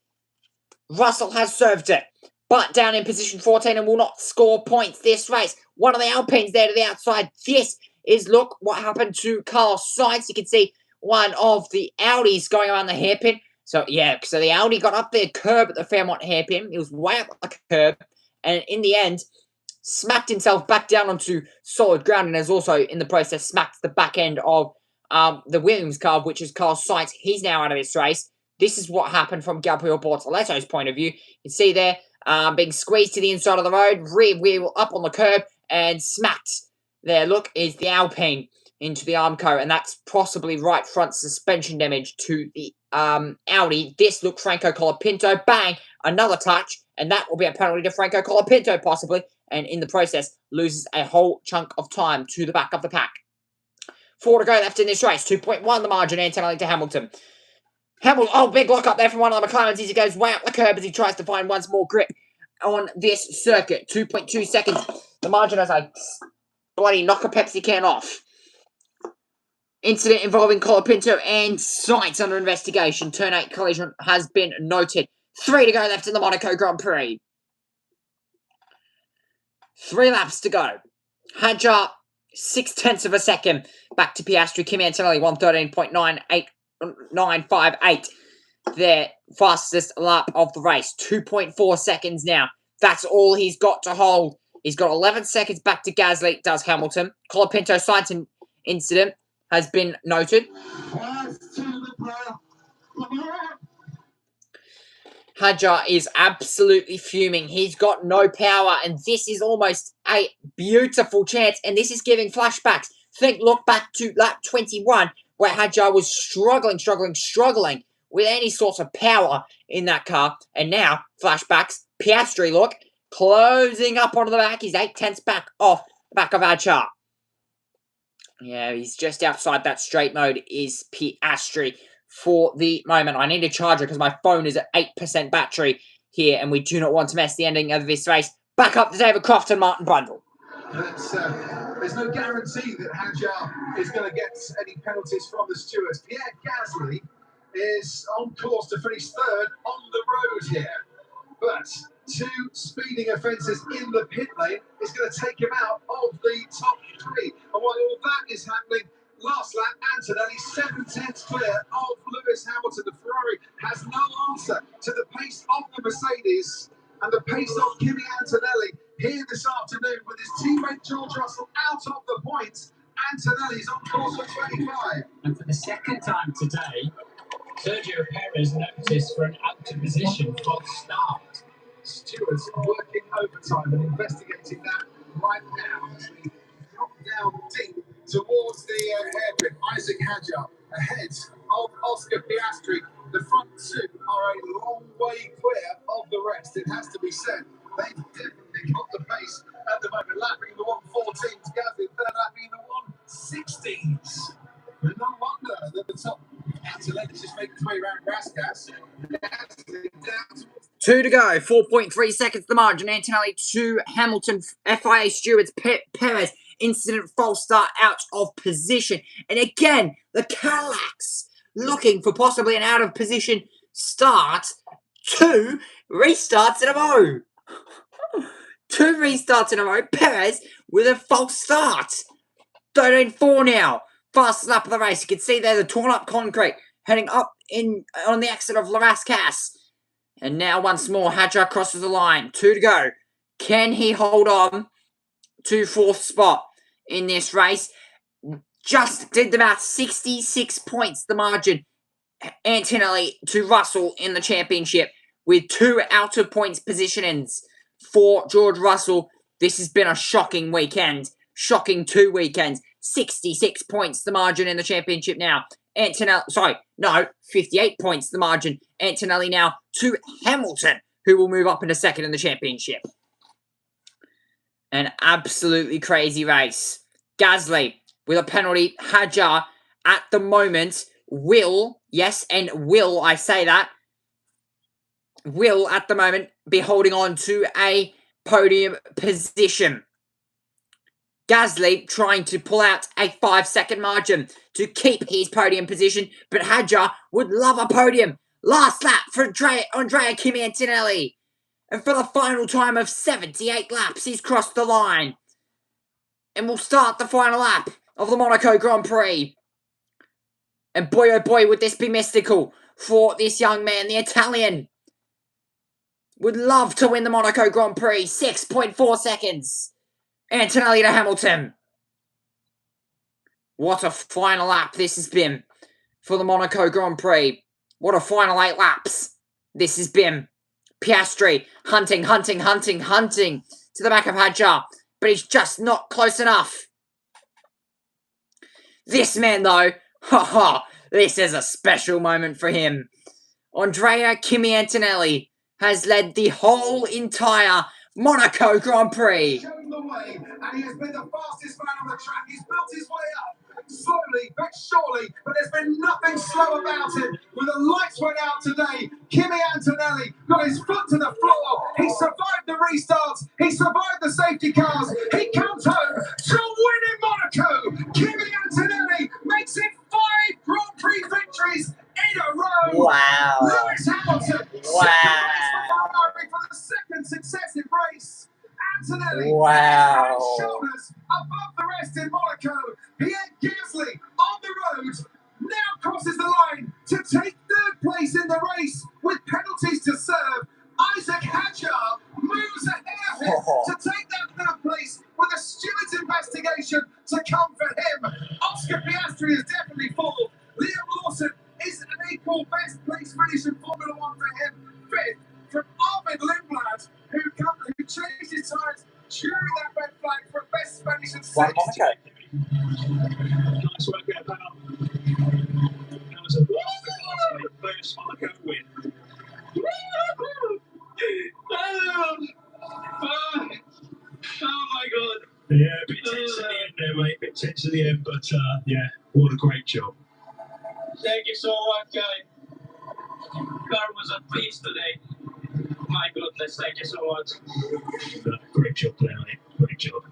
Russell has served it, but down in position 14 and will not score points this race. One of the Alpines there to the outside. This is, look, what happened to Carlos Sainz. You can see one of the Audis going around the hairpin. So, yeah, so the Audi got up the curb at the Fairmont hairpin. It was way up the curb. And in the end, smacked himself back down onto solid ground. And has also, in the process, smacked the back end of the Williams car, which is Carlos Sainz. He's now out of this race. This is what happened from Gabriel Bortoletto's point of view. You can see there, being squeezed to the inside of the road, rear wheel up on the curb, and smacked. There, look, is the Alpine into the Armco, and that's possibly right front suspension damage to the Audi. This, look, Franco Colapinto, bang, another touch, and that will be a penalty to Franco Colapinto, possibly, and in the process, loses a whole chunk of time to the back of the pack. 4 to go left in this race, 2.1 the margin, Antonelli to Hamilton. Hamilton, oh, big lock up there from one of the McLarens as he goes way up the curb as he tries to find once more grip on this circuit. 2.2 seconds. The margin as I bloody knock a Pepsi can off. Incident involving Colapinto and Sainz under investigation. Turn 8 collision has been noted. 3 to go left in the Monaco Grand Prix. 3 laps to go. Hadjar, 0.6 of a second. Back to Piastri. Kimi Antonelli, 1:13.958. Their fastest lap of the race. 2.4 seconds now. That's all he's got to hold. He's got 11 seconds back to Gasly, does Hamilton. Colapinto Sainz incident has been noted. Hadjar is absolutely fuming. He's got no power, and this is almost a beautiful chance, and this is giving flashbacks. Look back to lap 21, where Hadjar was struggling with any sort of power in that car, and now, flashbacks, Piastri, look, closing up onto the back. He's 0.8 back off the back of Hadjar. Yeah, he's just outside that straight mode is Piastri for the moment. I need a charger because my phone is at 8% battery here, and we do not want to mess the ending of this race. Back up to David Croft and Martin Brundle. There's no guarantee that Hadjar is going to get any penalties from the stewards. Pierre Gasly is on course to finish 3rd on the road here. But 2 speeding offences in the pit lane is going to take him out of the top 3. And while all that is happening, last lap, Antonelli 7/10 clear of Lewis Hamilton. The Ferrari has no answer to the pace of the Mercedes and the pace of Kimi Antonelli here this afternoon with his teammate George Russell out of the points. Antonelli's on course for 25. And for the second time today, Sergio Perez noticed for an out of position false start. Stewards working overtime and investigating that right now as we drop down deep towards the hairpin. Isaac Hadjar ahead of Oscar Piastri. The front 2 are a long way clear of the rest, it has to be said. They've definitely got the pace at the moment, lapping the 1:14s, Gasly third lapping the 1:16s. And no wonder that the top Antonelli just make his way around Raskas. 2 to go, 4.3 seconds the margin. Antonelli to Hamilton, FIA stewards, Perez, incident false start out of position. And again, the Cadillacs looking for possibly an out of position start. 2 restarts in a row. 2 restarts in a row. Perez with a false start. 13.4 now. Fastest lap of the race. You can see there the torn up concrete heading up in on the exit of Raskas. And now once more, Hadjar crosses the line. 2 to go. Can he hold on to 4th spot in this race? Just did the math. 66 points the margin. Antonelli to Russell in the championship with 2 out of points positionings for George Russell. This has been a shocking weekend. Shocking 2 weekends. 66 points the margin in the championship now. 58 points the margin. Antonelli now to Hamilton, who will move up into 2nd in the championship. An absolutely crazy race. Gasly with a penalty. Hadjar at the moment will I say that, will at the moment be holding on to a podium position. Gasly trying to pull out a 5-second margin to keep his podium position, but Hadjar would love a podium. Last lap for Andrea Kimi Antonelli. And for the final time of 78 laps, he's crossed the line. And we'll start the final lap of the Monaco Grand Prix. And boy, oh boy, would this be mystical for this young man, the Italian. Would love to win the Monaco Grand Prix. 6.4 seconds. Antonelli to Hamilton. What a final lap this has been for the Monaco Grand Prix. What a final 8 laps this has been. Piastri hunting to the back of Hadjar, but he's just not close enough. This man, though, this is a special moment for him. Andrea Kimi Antonelli has led the whole entire Monaco Grand Prix. Showing the way, and he has been the fastest man on the track. He's built his way up, slowly but surely, but there's been nothing slow about him. When the lights went out today, Kimi Antonelli got his foot to the floor. He survived the restarts. He survived the safety cars. He comes home to win in Monaco. Kimi Antonelli makes it 5 Grand Prix victories in a row. Wow. Lewis Hamilton Ferrari for the second successive race. Antonelli, Wow. shoulders above the rest in Monaco. Pierre Gasly on the road now crosses the line to take third place in the race with penalties to serve. Isaac Hadjar moves ahead of him to take that third place with a steward's investigation to come for him. Oscar Piastri is definitely fourth. Liam Lawson is an equal best place finish in Formula One for him. Fifth from Arvid Lindblad, who changed his tyres during that red flag for a best Spanish and One sixth. Monaco. Nice work there, pal. That was a masterclass, mate. First Monaco win. Oh my god. Yeah, a bit tense at the end there, mate. A bit tense at the end, but yeah, what a great job. Thank you so much, guy. Car was a beast today. My goodness, thank you so much. Great job there, mate. Great job.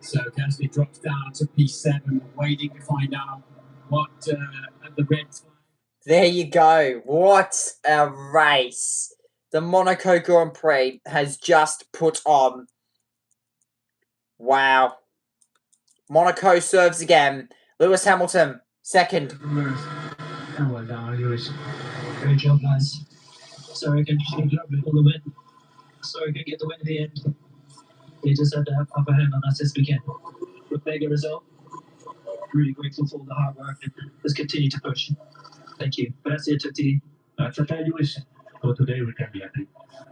So Gasly drops down to P7, waiting to find out what at the red flag. There you go. What a race. The Monaco Grand Prix has just put on. Wow. Monaco serves again. Lewis Hamilton, second. Well done, Lewis. Great job, guys. Sorry I couldn't get the win. Sorry I couldn't get the win at the end. They just had to have upper hand on us this weekend. But bigger result. Really grateful for all the hard work and let's continue to push. Thank you. Grazie a tutti. That's a fair Lewis. For today we can be happy.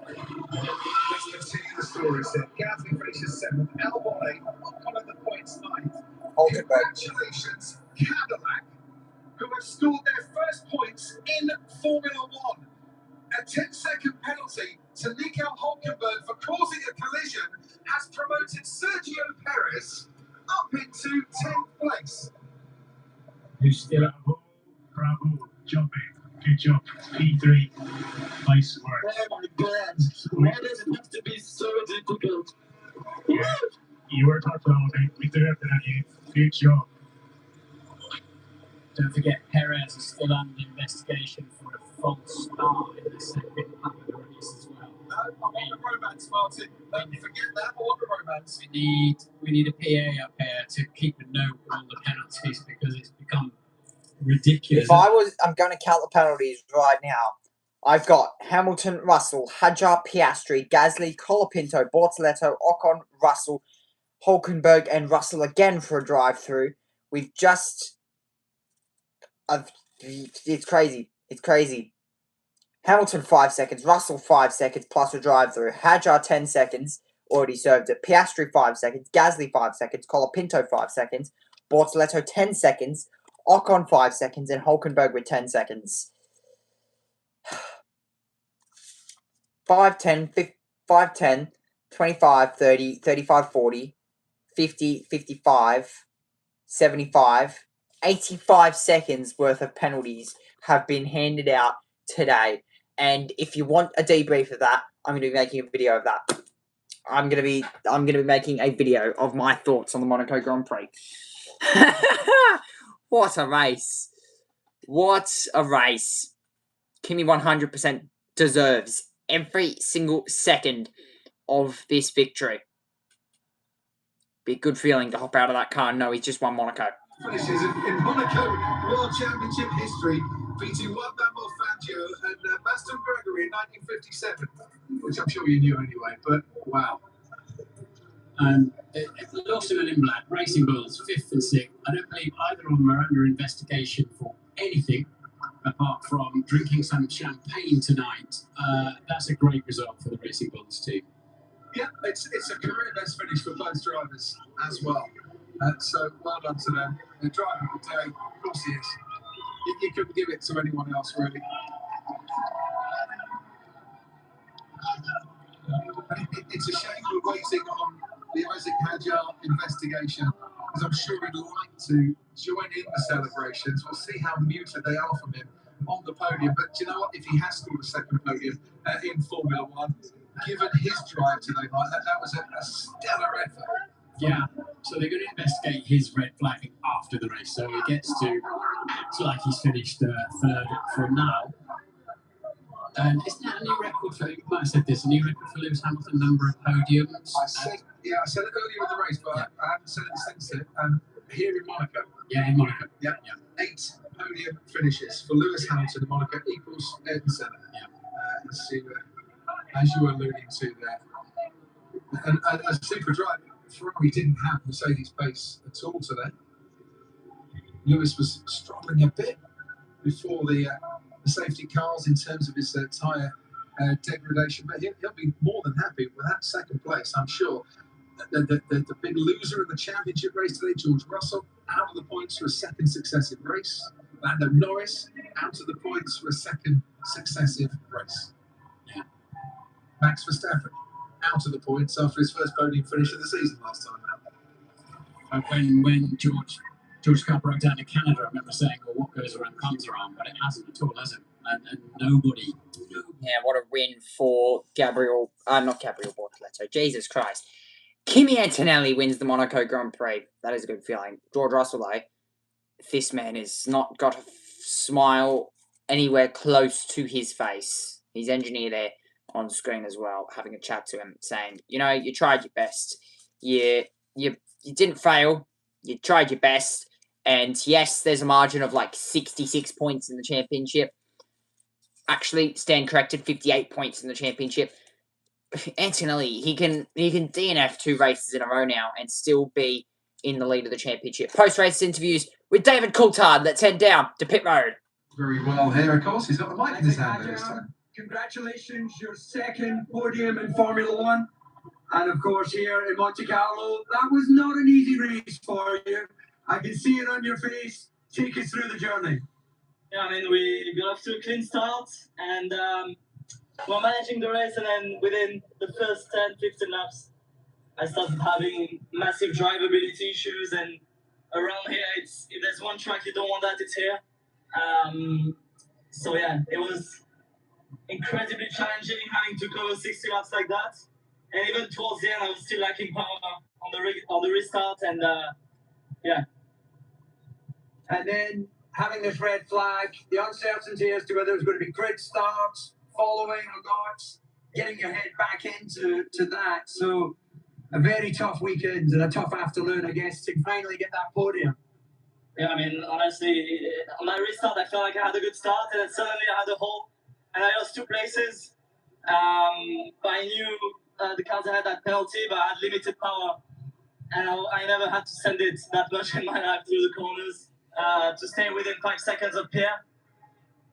Let's continue the story. So Gasly finishes 7th, Albon 8th, Ocon at the points 9th. Congratulations, Cadillac, who have scored their first points in Formula One. A 10-second penalty to Nico Hülkenberg for causing a collision has promoted Sergio Perez up into 10th place. Who's still at home? Bravo. Job, mate. Good job. P3. Nice work. Oh my god. Why does it have to be so difficult? Yeah. You worked hard for that, mate. We deserved it on you. Good job. Don't forget, Perez is still under investigation for a false start in the second lap of the race as well. No, I want the romance, Martin. Forget that. I want the romance. We need a PA up here to keep a note of all the penalties because it's become ridiculous. I'm going to count the penalties right now. I've got Hamilton, Russell, Hadjar, Piastri, Gasly, Colapinto, Bortoleto, Ocon, Russell, Hülkenberg, and Russell again for a drive-through. We've just... it's crazy. It's crazy. Hamilton 5 seconds, Russell 5 seconds plus a drive-through, Hadjar 10 seconds, already served it, Piastri 5 seconds, Gasly 5 seconds, Colapinto 5 seconds, Bortoleto 10 seconds, Ocon 5 seconds, and Hülkenberg with 10 seconds. 5, 10, 5, 10, 25, 30, 35, 40, 50, 55, 75, 85 seconds worth of penalties have been handed out today. And if you want a debrief of that, I'm going to be making a video of that. I'm going to be making a video of my thoughts on the Monaco Grand Prix. What a race. What a race. Kimi 100% deserves every single second of this victory. Be a good feeling to hop out of that car and know he's just won Monaco. Finishes in Monaco World Championship history, beating Juan Manuel Fangio and Baston Gregory in 1957, which I'm sure you knew anyway, but wow. Lost to Lindblad, Racing Bulls, 5th and 6th. I don't believe either of them are under investigation for anything apart from drinking some champagne tonight. That's a great result for the Racing Bulls team. Yeah, it's a career best finish for both drivers as well. So well done to them. They're driving the day, of course he is. You couldn't give it to anyone else, really. It's a shame we're waiting on the Isaac Hadjar investigation, because I'm sure he'd like to join in the celebrations. We'll see how muted they are from him. on the podium. But do you know what? If he has scored a second podium in Formula One, given his drive today, Mike, that was a stellar effort. Yeah, so they're going to investigate his red flagging after the race. So he gets to act like he's finished third from now. And isn't that a new record for, you might have said this, a new record for Lewis Hamilton, number of podiums? I said it earlier in the race, but I haven't said it since it. Here in Monaco. Yeah, in Monaco. Yeah. 8 podium finishes for Lewis Hamilton in Monaco equals Ayrton Senna. Yeah. As you were alluding to there. And as super driver, Ferrari didn't have Mercedes pace at all today. Lewis was struggling a bit before the safety cars in terms of his tyre degradation, but he'll be more than happy with that second place, I'm sure. The big loser in the championship race today, George Russell, out of the points for a second successive race. Lando Norris out of the points for a second successive race. Yeah. Max Verstappen out of the points after his first podium finish of the season last time out. When George Cup broke down in Canada, I remember saying, well, what goes around comes around, but it hasn't at all, has it? And nobody. Yeah, what a win for not Gabriel Bortoleto, Jesus Christ. Kimi Antonelli wins the Monaco Grand Prix. That is a good feeling. George Russell, though, this man has not got a smile anywhere close to his face. His engineer there on screen as well, having a chat to him, saying, you know, you tried your best. You didn't fail. You tried your best. And yes, there's a margin of like 66 points in the championship. Actually, stand corrected, 58 points in the championship. Antonelli, he can DNF 2 races in a row now and still be in the lead of the championship. Post-race interviews with David Coulthard. Let's head down to pit road. Very well here, of course. He's got the mic in his hand this time. Congratulations, your second podium in Formula One. And of course, here in Monte Carlo, that was not an easy race for you. I can see it on your face. Take us through the journey. Yeah, I mean, we got off to a clean start and we're managing the race, and then within the first 10-15 laps, I started having massive drivability issues, and around here, if there's one track you don't want that, it's here. So yeah, it was incredibly challenging having to go 60 laps like that, and even towards the end, I was still lacking power on the restart, and yeah. And then having this red flag, the uncertainty as to whether it was going to be grid starts, following or not, getting your head back into that. So a very tough weekend and a tough afternoon, I guess, to finally get that podium. Yeah, I mean, honestly, on my restart, I felt like I had a good start, and then suddenly I had a hole, and I lost 2 places. But I knew the cars had that penalty, but I had limited power, and I never had to send it that much in my life through the corners to stay within 5 seconds of Pierre.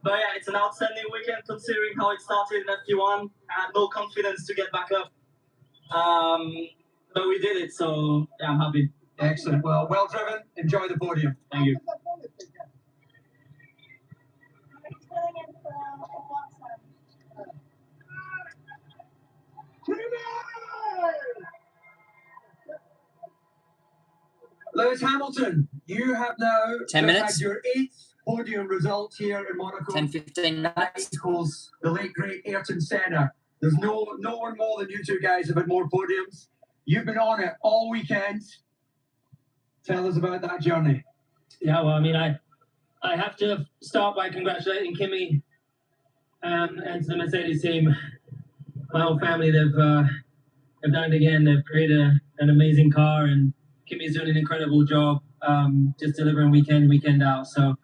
But yeah, it's an outstanding weekend considering how it started in FP1. I had no confidence to get back up. But we did it, so yeah, I'm happy. Excellent. Well driven. Enjoy the podium. Thank you. Lewis Hamilton, you have now 10 minutes. had your 8th podium result here in Monaco. 10-15 minutes. Equals the late great Ayrton Senna. There's no one more than you two guys have had more podiums. You've been on it all weekend. Tell us about that journey. Yeah, well, I mean, I have to start by congratulating Kimi and to the Mercedes team. My whole family, they've done it again. They've created an amazing car, and Kimi's doing an incredible job, just delivering weekend out. So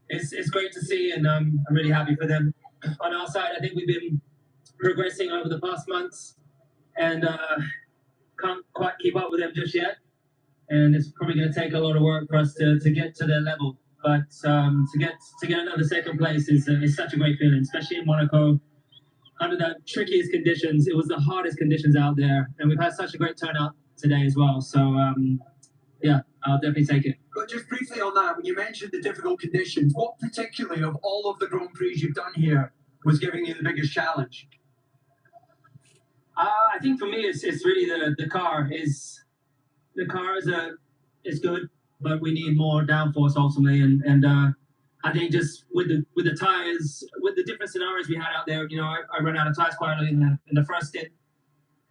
it's great to see, and I'm really happy for them. On our side, I think we've been progressing over the past months, and can't quite keep up with them just yet. And it's probably going to take a lot of work for us to get to their level. But to get another second place is such a great feeling, especially in Monaco. Under the trickiest conditions, it was the hardest conditions out there, and we've had such a great turnout today as well. So yeah, I'll definitely take it. But just briefly on that, when you mentioned the difficult conditions, what particularly of all of the Grand Prix you've done here was giving you the biggest challenge? I think for me, it's really the car. The car is good, but we need more downforce ultimately. And I think just with the tires, with the different scenarios we had out there, you know, I ran out of tires quite early in the first stint,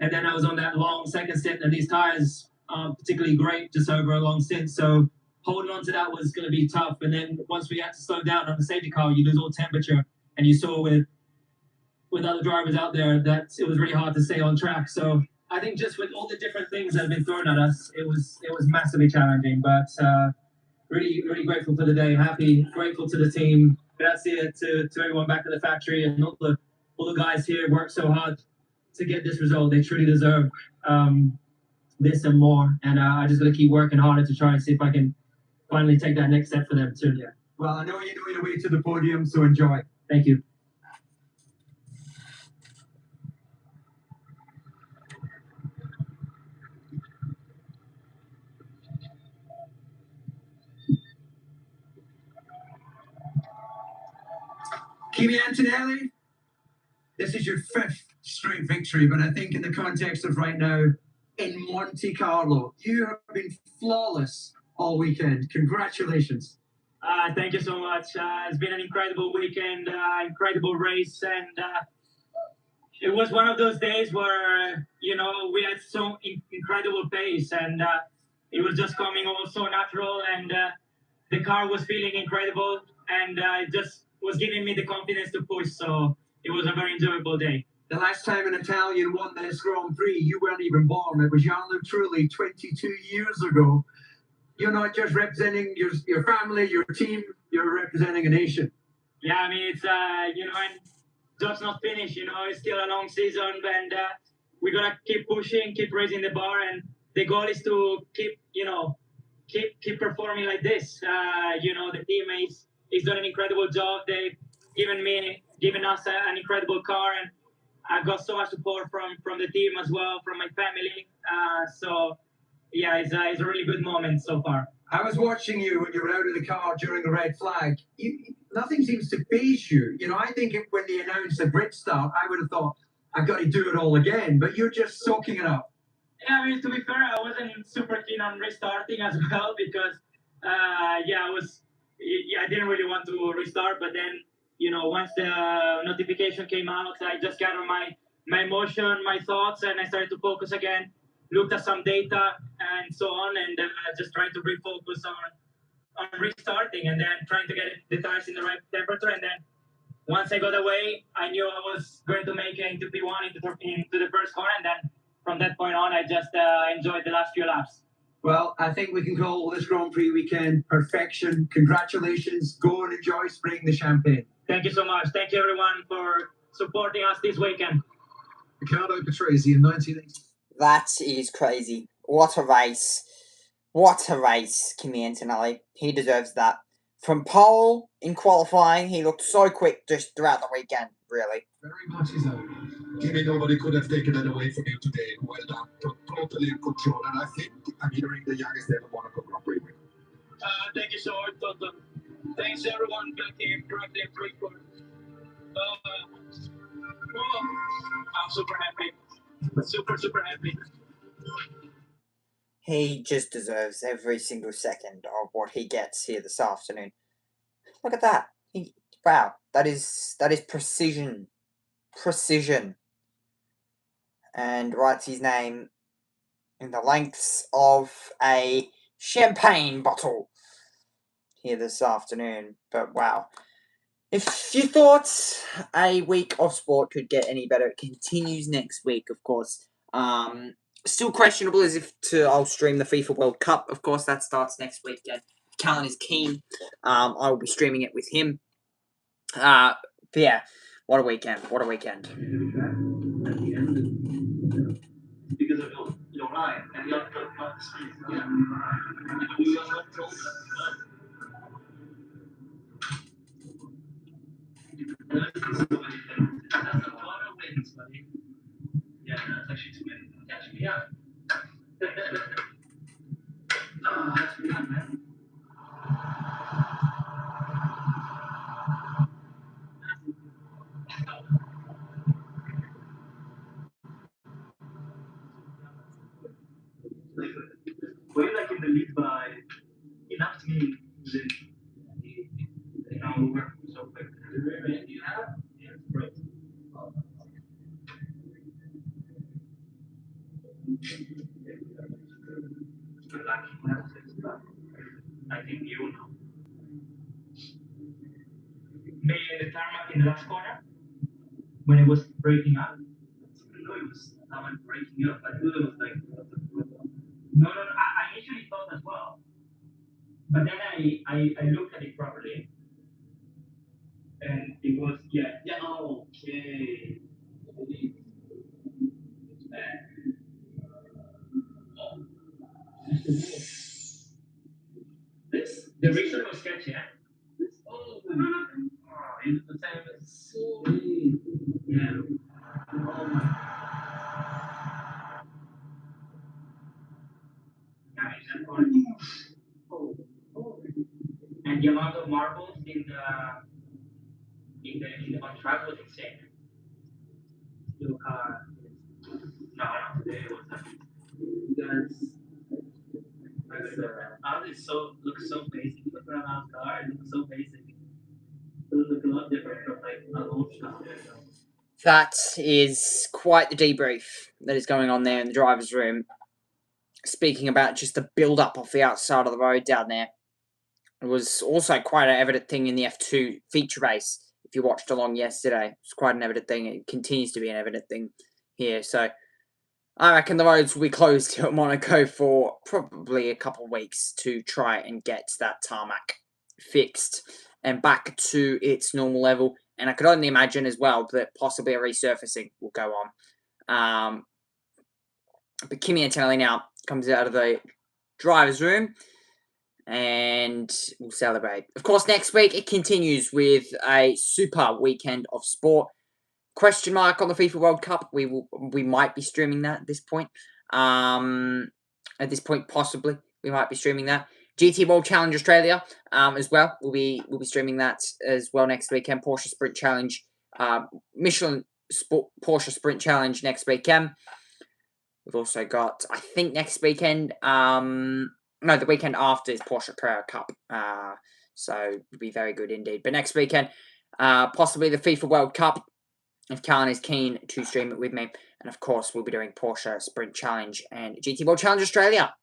and then I was on that long second stint, and these tires aren't particularly great just over a long stint. So holding on to that was going to be tough. And then once we had to slow down on the safety car, you lose all temperature, and you saw with other drivers out there that it was really hard to stay on track. So I think just with all the different things that have been thrown at us, it was massively challenging. But really grateful for the day. Happy, grateful to the team. Grazie to everyone back at the factory, and all the guys here worked so hard to get this result. They truly deserve this and more. And I just got to keep working harder to try and see if I can finally take that next step for them too. Yeah. Well, I know you're doing your way to the podium, so enjoy. Thank you. Kimi Antonelli, this is your 5th straight victory, but I think in the context of right now in Monte Carlo, you have been flawless all weekend. Congratulations. Thank you so much. It's been an incredible weekend, incredible race, and it was one of those days where, you know, we had so incredible pace, and it was just coming all so natural, and the car was feeling incredible, and it just was giving me the confidence to push, so it was a very enjoyable day. The last time an Italian won this Grand Prix, you weren't even born. It was Gianluca Trulli 22 years ago. You're not just representing your family, your team, you're representing a nation. Yeah, I mean, it's, you know, and job's not finished, you know, it's still a long season, and we got to keep pushing, keep raising the bar, and the goal is to keep, you know, keep performing like this. You know, the teammates, he's done an incredible job. They've given us an incredible car, and I got so much support from the team as well, from my family. So yeah, it's a really good moment so far. I was watching you when you were out of the car during the red flag. Nothing seems to faze you. You know, I think when they announced the grid start, I would have thought, I've got to do it all again. But you're just soaking it up. Yeah, I mean, to be fair, I wasn't super keen on restarting as well because, I didn't really want to restart. But then, you know, once the notification came out, I just gathered my emotion, my thoughts, and I started to focus again. Looked at some data and so on, and just trying to refocus on restarting, and then trying to get the tires in the right temperature. And then once I got away, I knew I was going to make it into P1 into the first car, and then from that point on, I just enjoyed the last few laps. Well, I think we can call this Grand Prix weekend perfection. Congratulations. Go and enjoy spraying the champagne. Thank you so much. Thank you, everyone, for supporting us this weekend. Riccardo Patrese in 1980. That is crazy. What a race. What a race, Kimi Antonelli. He deserves that. From pole in qualifying, he looked so quick just throughout the weekend, really. Very much his own. Kimi, nobody could have taken that away from you today. Well done. Totally in control. And I think I'm hearing the youngest ever Monaco Grand Prix win. Thank you so much, Toto. Thanks, everyone back here directly in Freeport. I'm super happy. Super happy. He just deserves every single second of what he gets here this afternoon. Look at that. Wow, that is precision. Precision. And writes his name in the lengths of a champagne bottle here this afternoon. But wow. If you thought a week of sport could get any better, it continues next week, of course. Still questionable as if I'll stream the FIFA World Cup. Of course, that starts next weekend. Callan is keen. I will be streaming it with him. But yeah, what a weekend. What a weekend. Because of your line and your yeah. That's a lot of wins, buddy. Yeah, that's actually too many. Actually, yeah. Oh, that's good, man. Were you like in the lead by enough to me? You know, Lucky lapses, but I think you know. Maybe the tarmac in the last corner when it was breaking up. No, it was tarmac breaking up. I thought it was like no. I initially thought as well, but then I looked at it properly, and it was yeah. Okay. This the reason was sketchy, yeah. Oh, it's the same as yeah. Oh my. Nice. Oh. And the amount of marbles in the on track was insane. Look, no, today it was because ours is looks so basic. Look around our car, it looks so basic. It looks a lot different from like a old stuff. That is quite the debrief that is going on there in the driver's room. Speaking about just the build-up off the outside of the road down there. It was also quite an evident thing in the F2 feature race. If you watched along yesterday, it's quite an evident thing. It continues to be an evident thing here. So I reckon the roads will be closed here at Monaco for probably a couple of weeks to try and get that tarmac fixed and back to its normal level. And I could only imagine as well that possibly a resurfacing will go on. But Kimi Antonelli now comes out of the driver's room and we'll celebrate. Of course, next week it continues with a super weekend of sport. Question mark on the FIFA World Cup. We might be streaming that at this point. At this point, possibly we might be streaming that. GT World Challenge Australia as well. We'll be streaming that as well next weekend. Porsche Sprint Challenge, Michelin Sport Porsche Sprint Challenge next weekend. We've also got, I think, next weekend. No, the weekend after is Porsche Carrera Cup. So it'll be very good indeed. But next weekend, possibly the FIFA World Cup, if Callan is keen to stream it with me. And of course, we'll be doing Porsche Sprint Challenge and GT World Challenge Australia.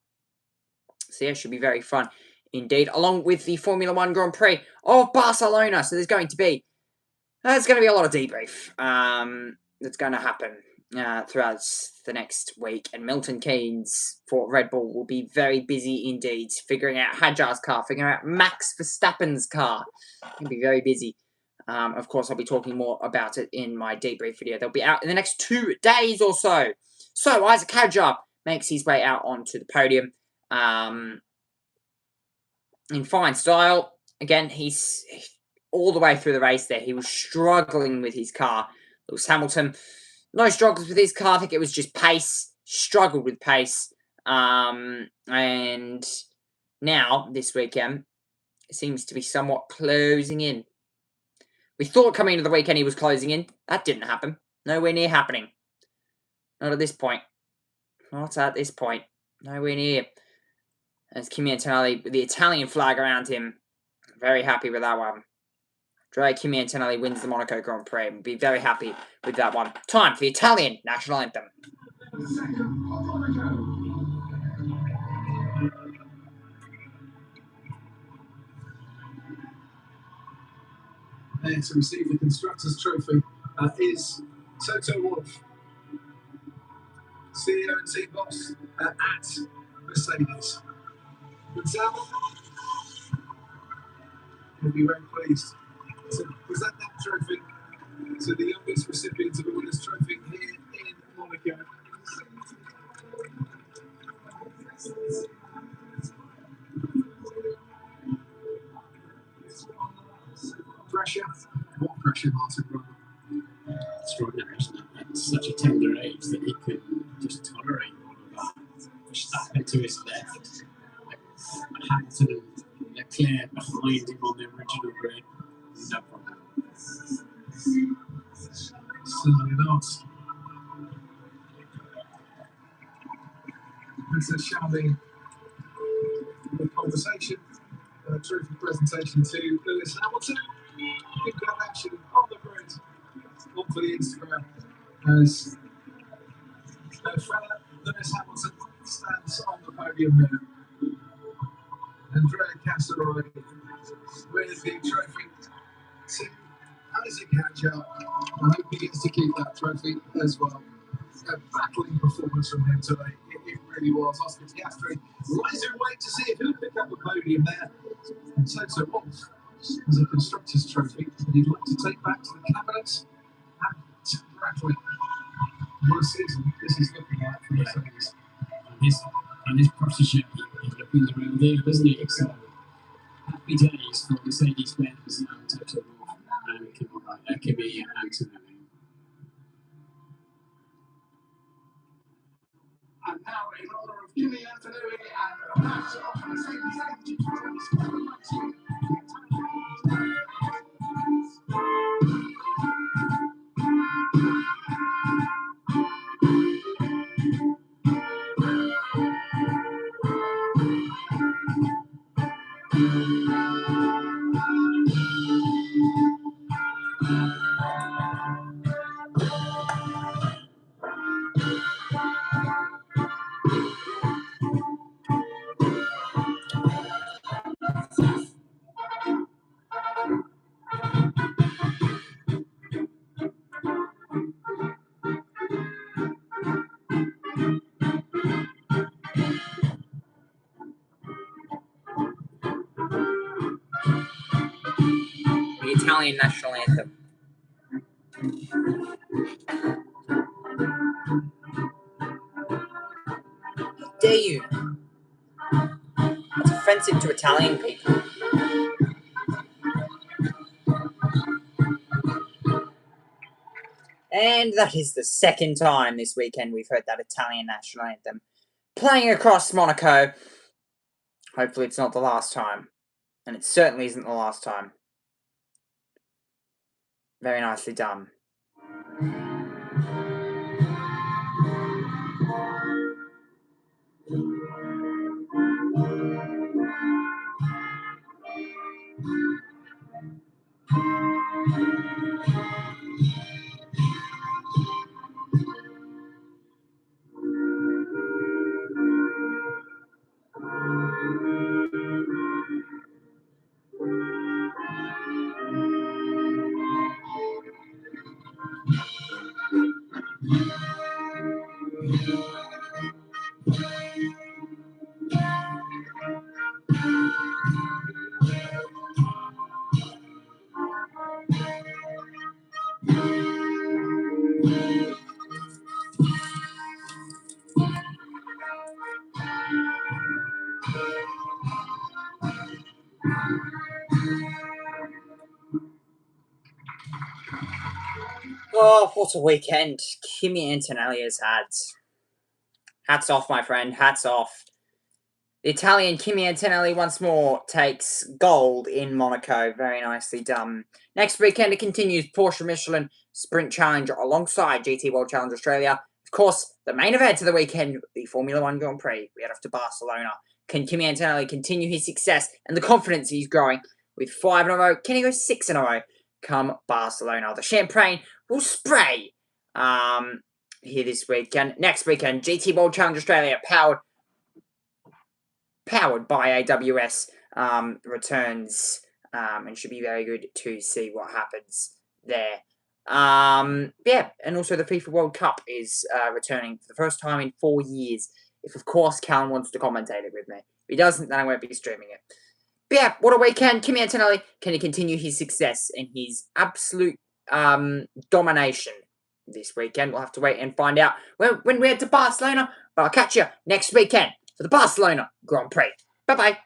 So yeah, should be very fun indeed. Along with the Formula 1 Grand Prix of Barcelona. So there's going to be a lot of debrief that's going to happen throughout the next week. And Milton Keynes for Red Bull will be very busy indeed, figuring out Hadjar's car, figuring out Max Verstappen's car. He'll be very busy. Of course, I'll be talking more about it in my debrief video. They'll be out in the next 2 days or so. So, Isaac Hadjar makes his way out onto the podium in fine style. Again, he's all the way through the race there. He was struggling with his car. Lewis Hamilton, no struggles with his car. I think it was just pace. Struggled with pace. And now, this weekend, it seems to be somewhat closing in. We thought coming into the weekend he was closing in. That didn't happen. Nowhere near happening. Not at this point. Not at this point. Nowhere near. As Kimi Antonelli, with the Italian flag around him, very happy with that one. Andrea Kimi Antonelli wins the Monaco Grand Prix. We'll be very happy with that one. Time for the Italian national anthem. There to receive the Constructors' Trophy is Toto Wolff, CEO and team boss at Mercedes. Gonzalo will be very pleased to present that trophy to the youngest recipient of the winner's trophy here in Monaco. Pressure? What pressure, Martin Brundle? Extraordinary, isn't it? At such a tender age that he could just tolerate all of that. Verstappen to his left, Hamilton and Leclerc behind him on the original grid. No problem. Certainly not. And so shall the conversation, trophy presentation to Lewis Hamilton. Good action on the grid, on for the Instagram, as fella Lewis Hamilton stands on the podium there. Andrea Casseroy with the trophy to Isaac Hadjar. I hope he gets to keep that trophy as well. A battling performance from him today. It really was. Oscar Piastri rising weight to see if he'll pick up a podium there. And Toto Wolff has a constructor's trophy that he'd like to take back to the cabinet. And Bradley. What a season this is looking like for Mercedes. And his protege is looking the real deal, isn't he? So happy days for Mercedes-Benz and Toto Wolff and Kimi Antonelli. And now, in honor of Kimi Antonelli and the match of Mercedes The Italian national anthem. How dare you? It's offensive to Italian people. And that is the second time this weekend we've heard that Italian national anthem playing across Monaco. Hopefully it's not the last time. And it certainly isn't the last time. Very nicely done. Oh, what a weekend Kimi Antonelli has had. Hats off, my friend. Hats off. The Italian Kimi Antonelli once more takes gold in Monaco. Very nicely done. Next weekend, it continues Porsche Michelin Sprint Challenge alongside GT World Challenge Australia. Of course, the main event of the weekend, the Formula 1 Grand Prix. We head off to Barcelona. Can Kimi Antonelli continue his success and the confidence he's growing with 5 in a row? Can he go 6 in a row come Barcelona? The champagne will spray here this weekend. Next weekend, GT World Challenge Australia, powered by AWS, returns and should be very good to see what happens there. Yeah, and also the FIFA World Cup is returning for the first time in 4 years. If, of course, Callum wants to commentate it with me. If he doesn't, then I won't be streaming it. But yeah, what a weekend. Kimi Antonelli, can he continue his success and his absolute domination this weekend? We'll have to wait and find out when we head to Barcelona. But I'll catch you next weekend for the Barcelona Grand Prix. Bye-bye.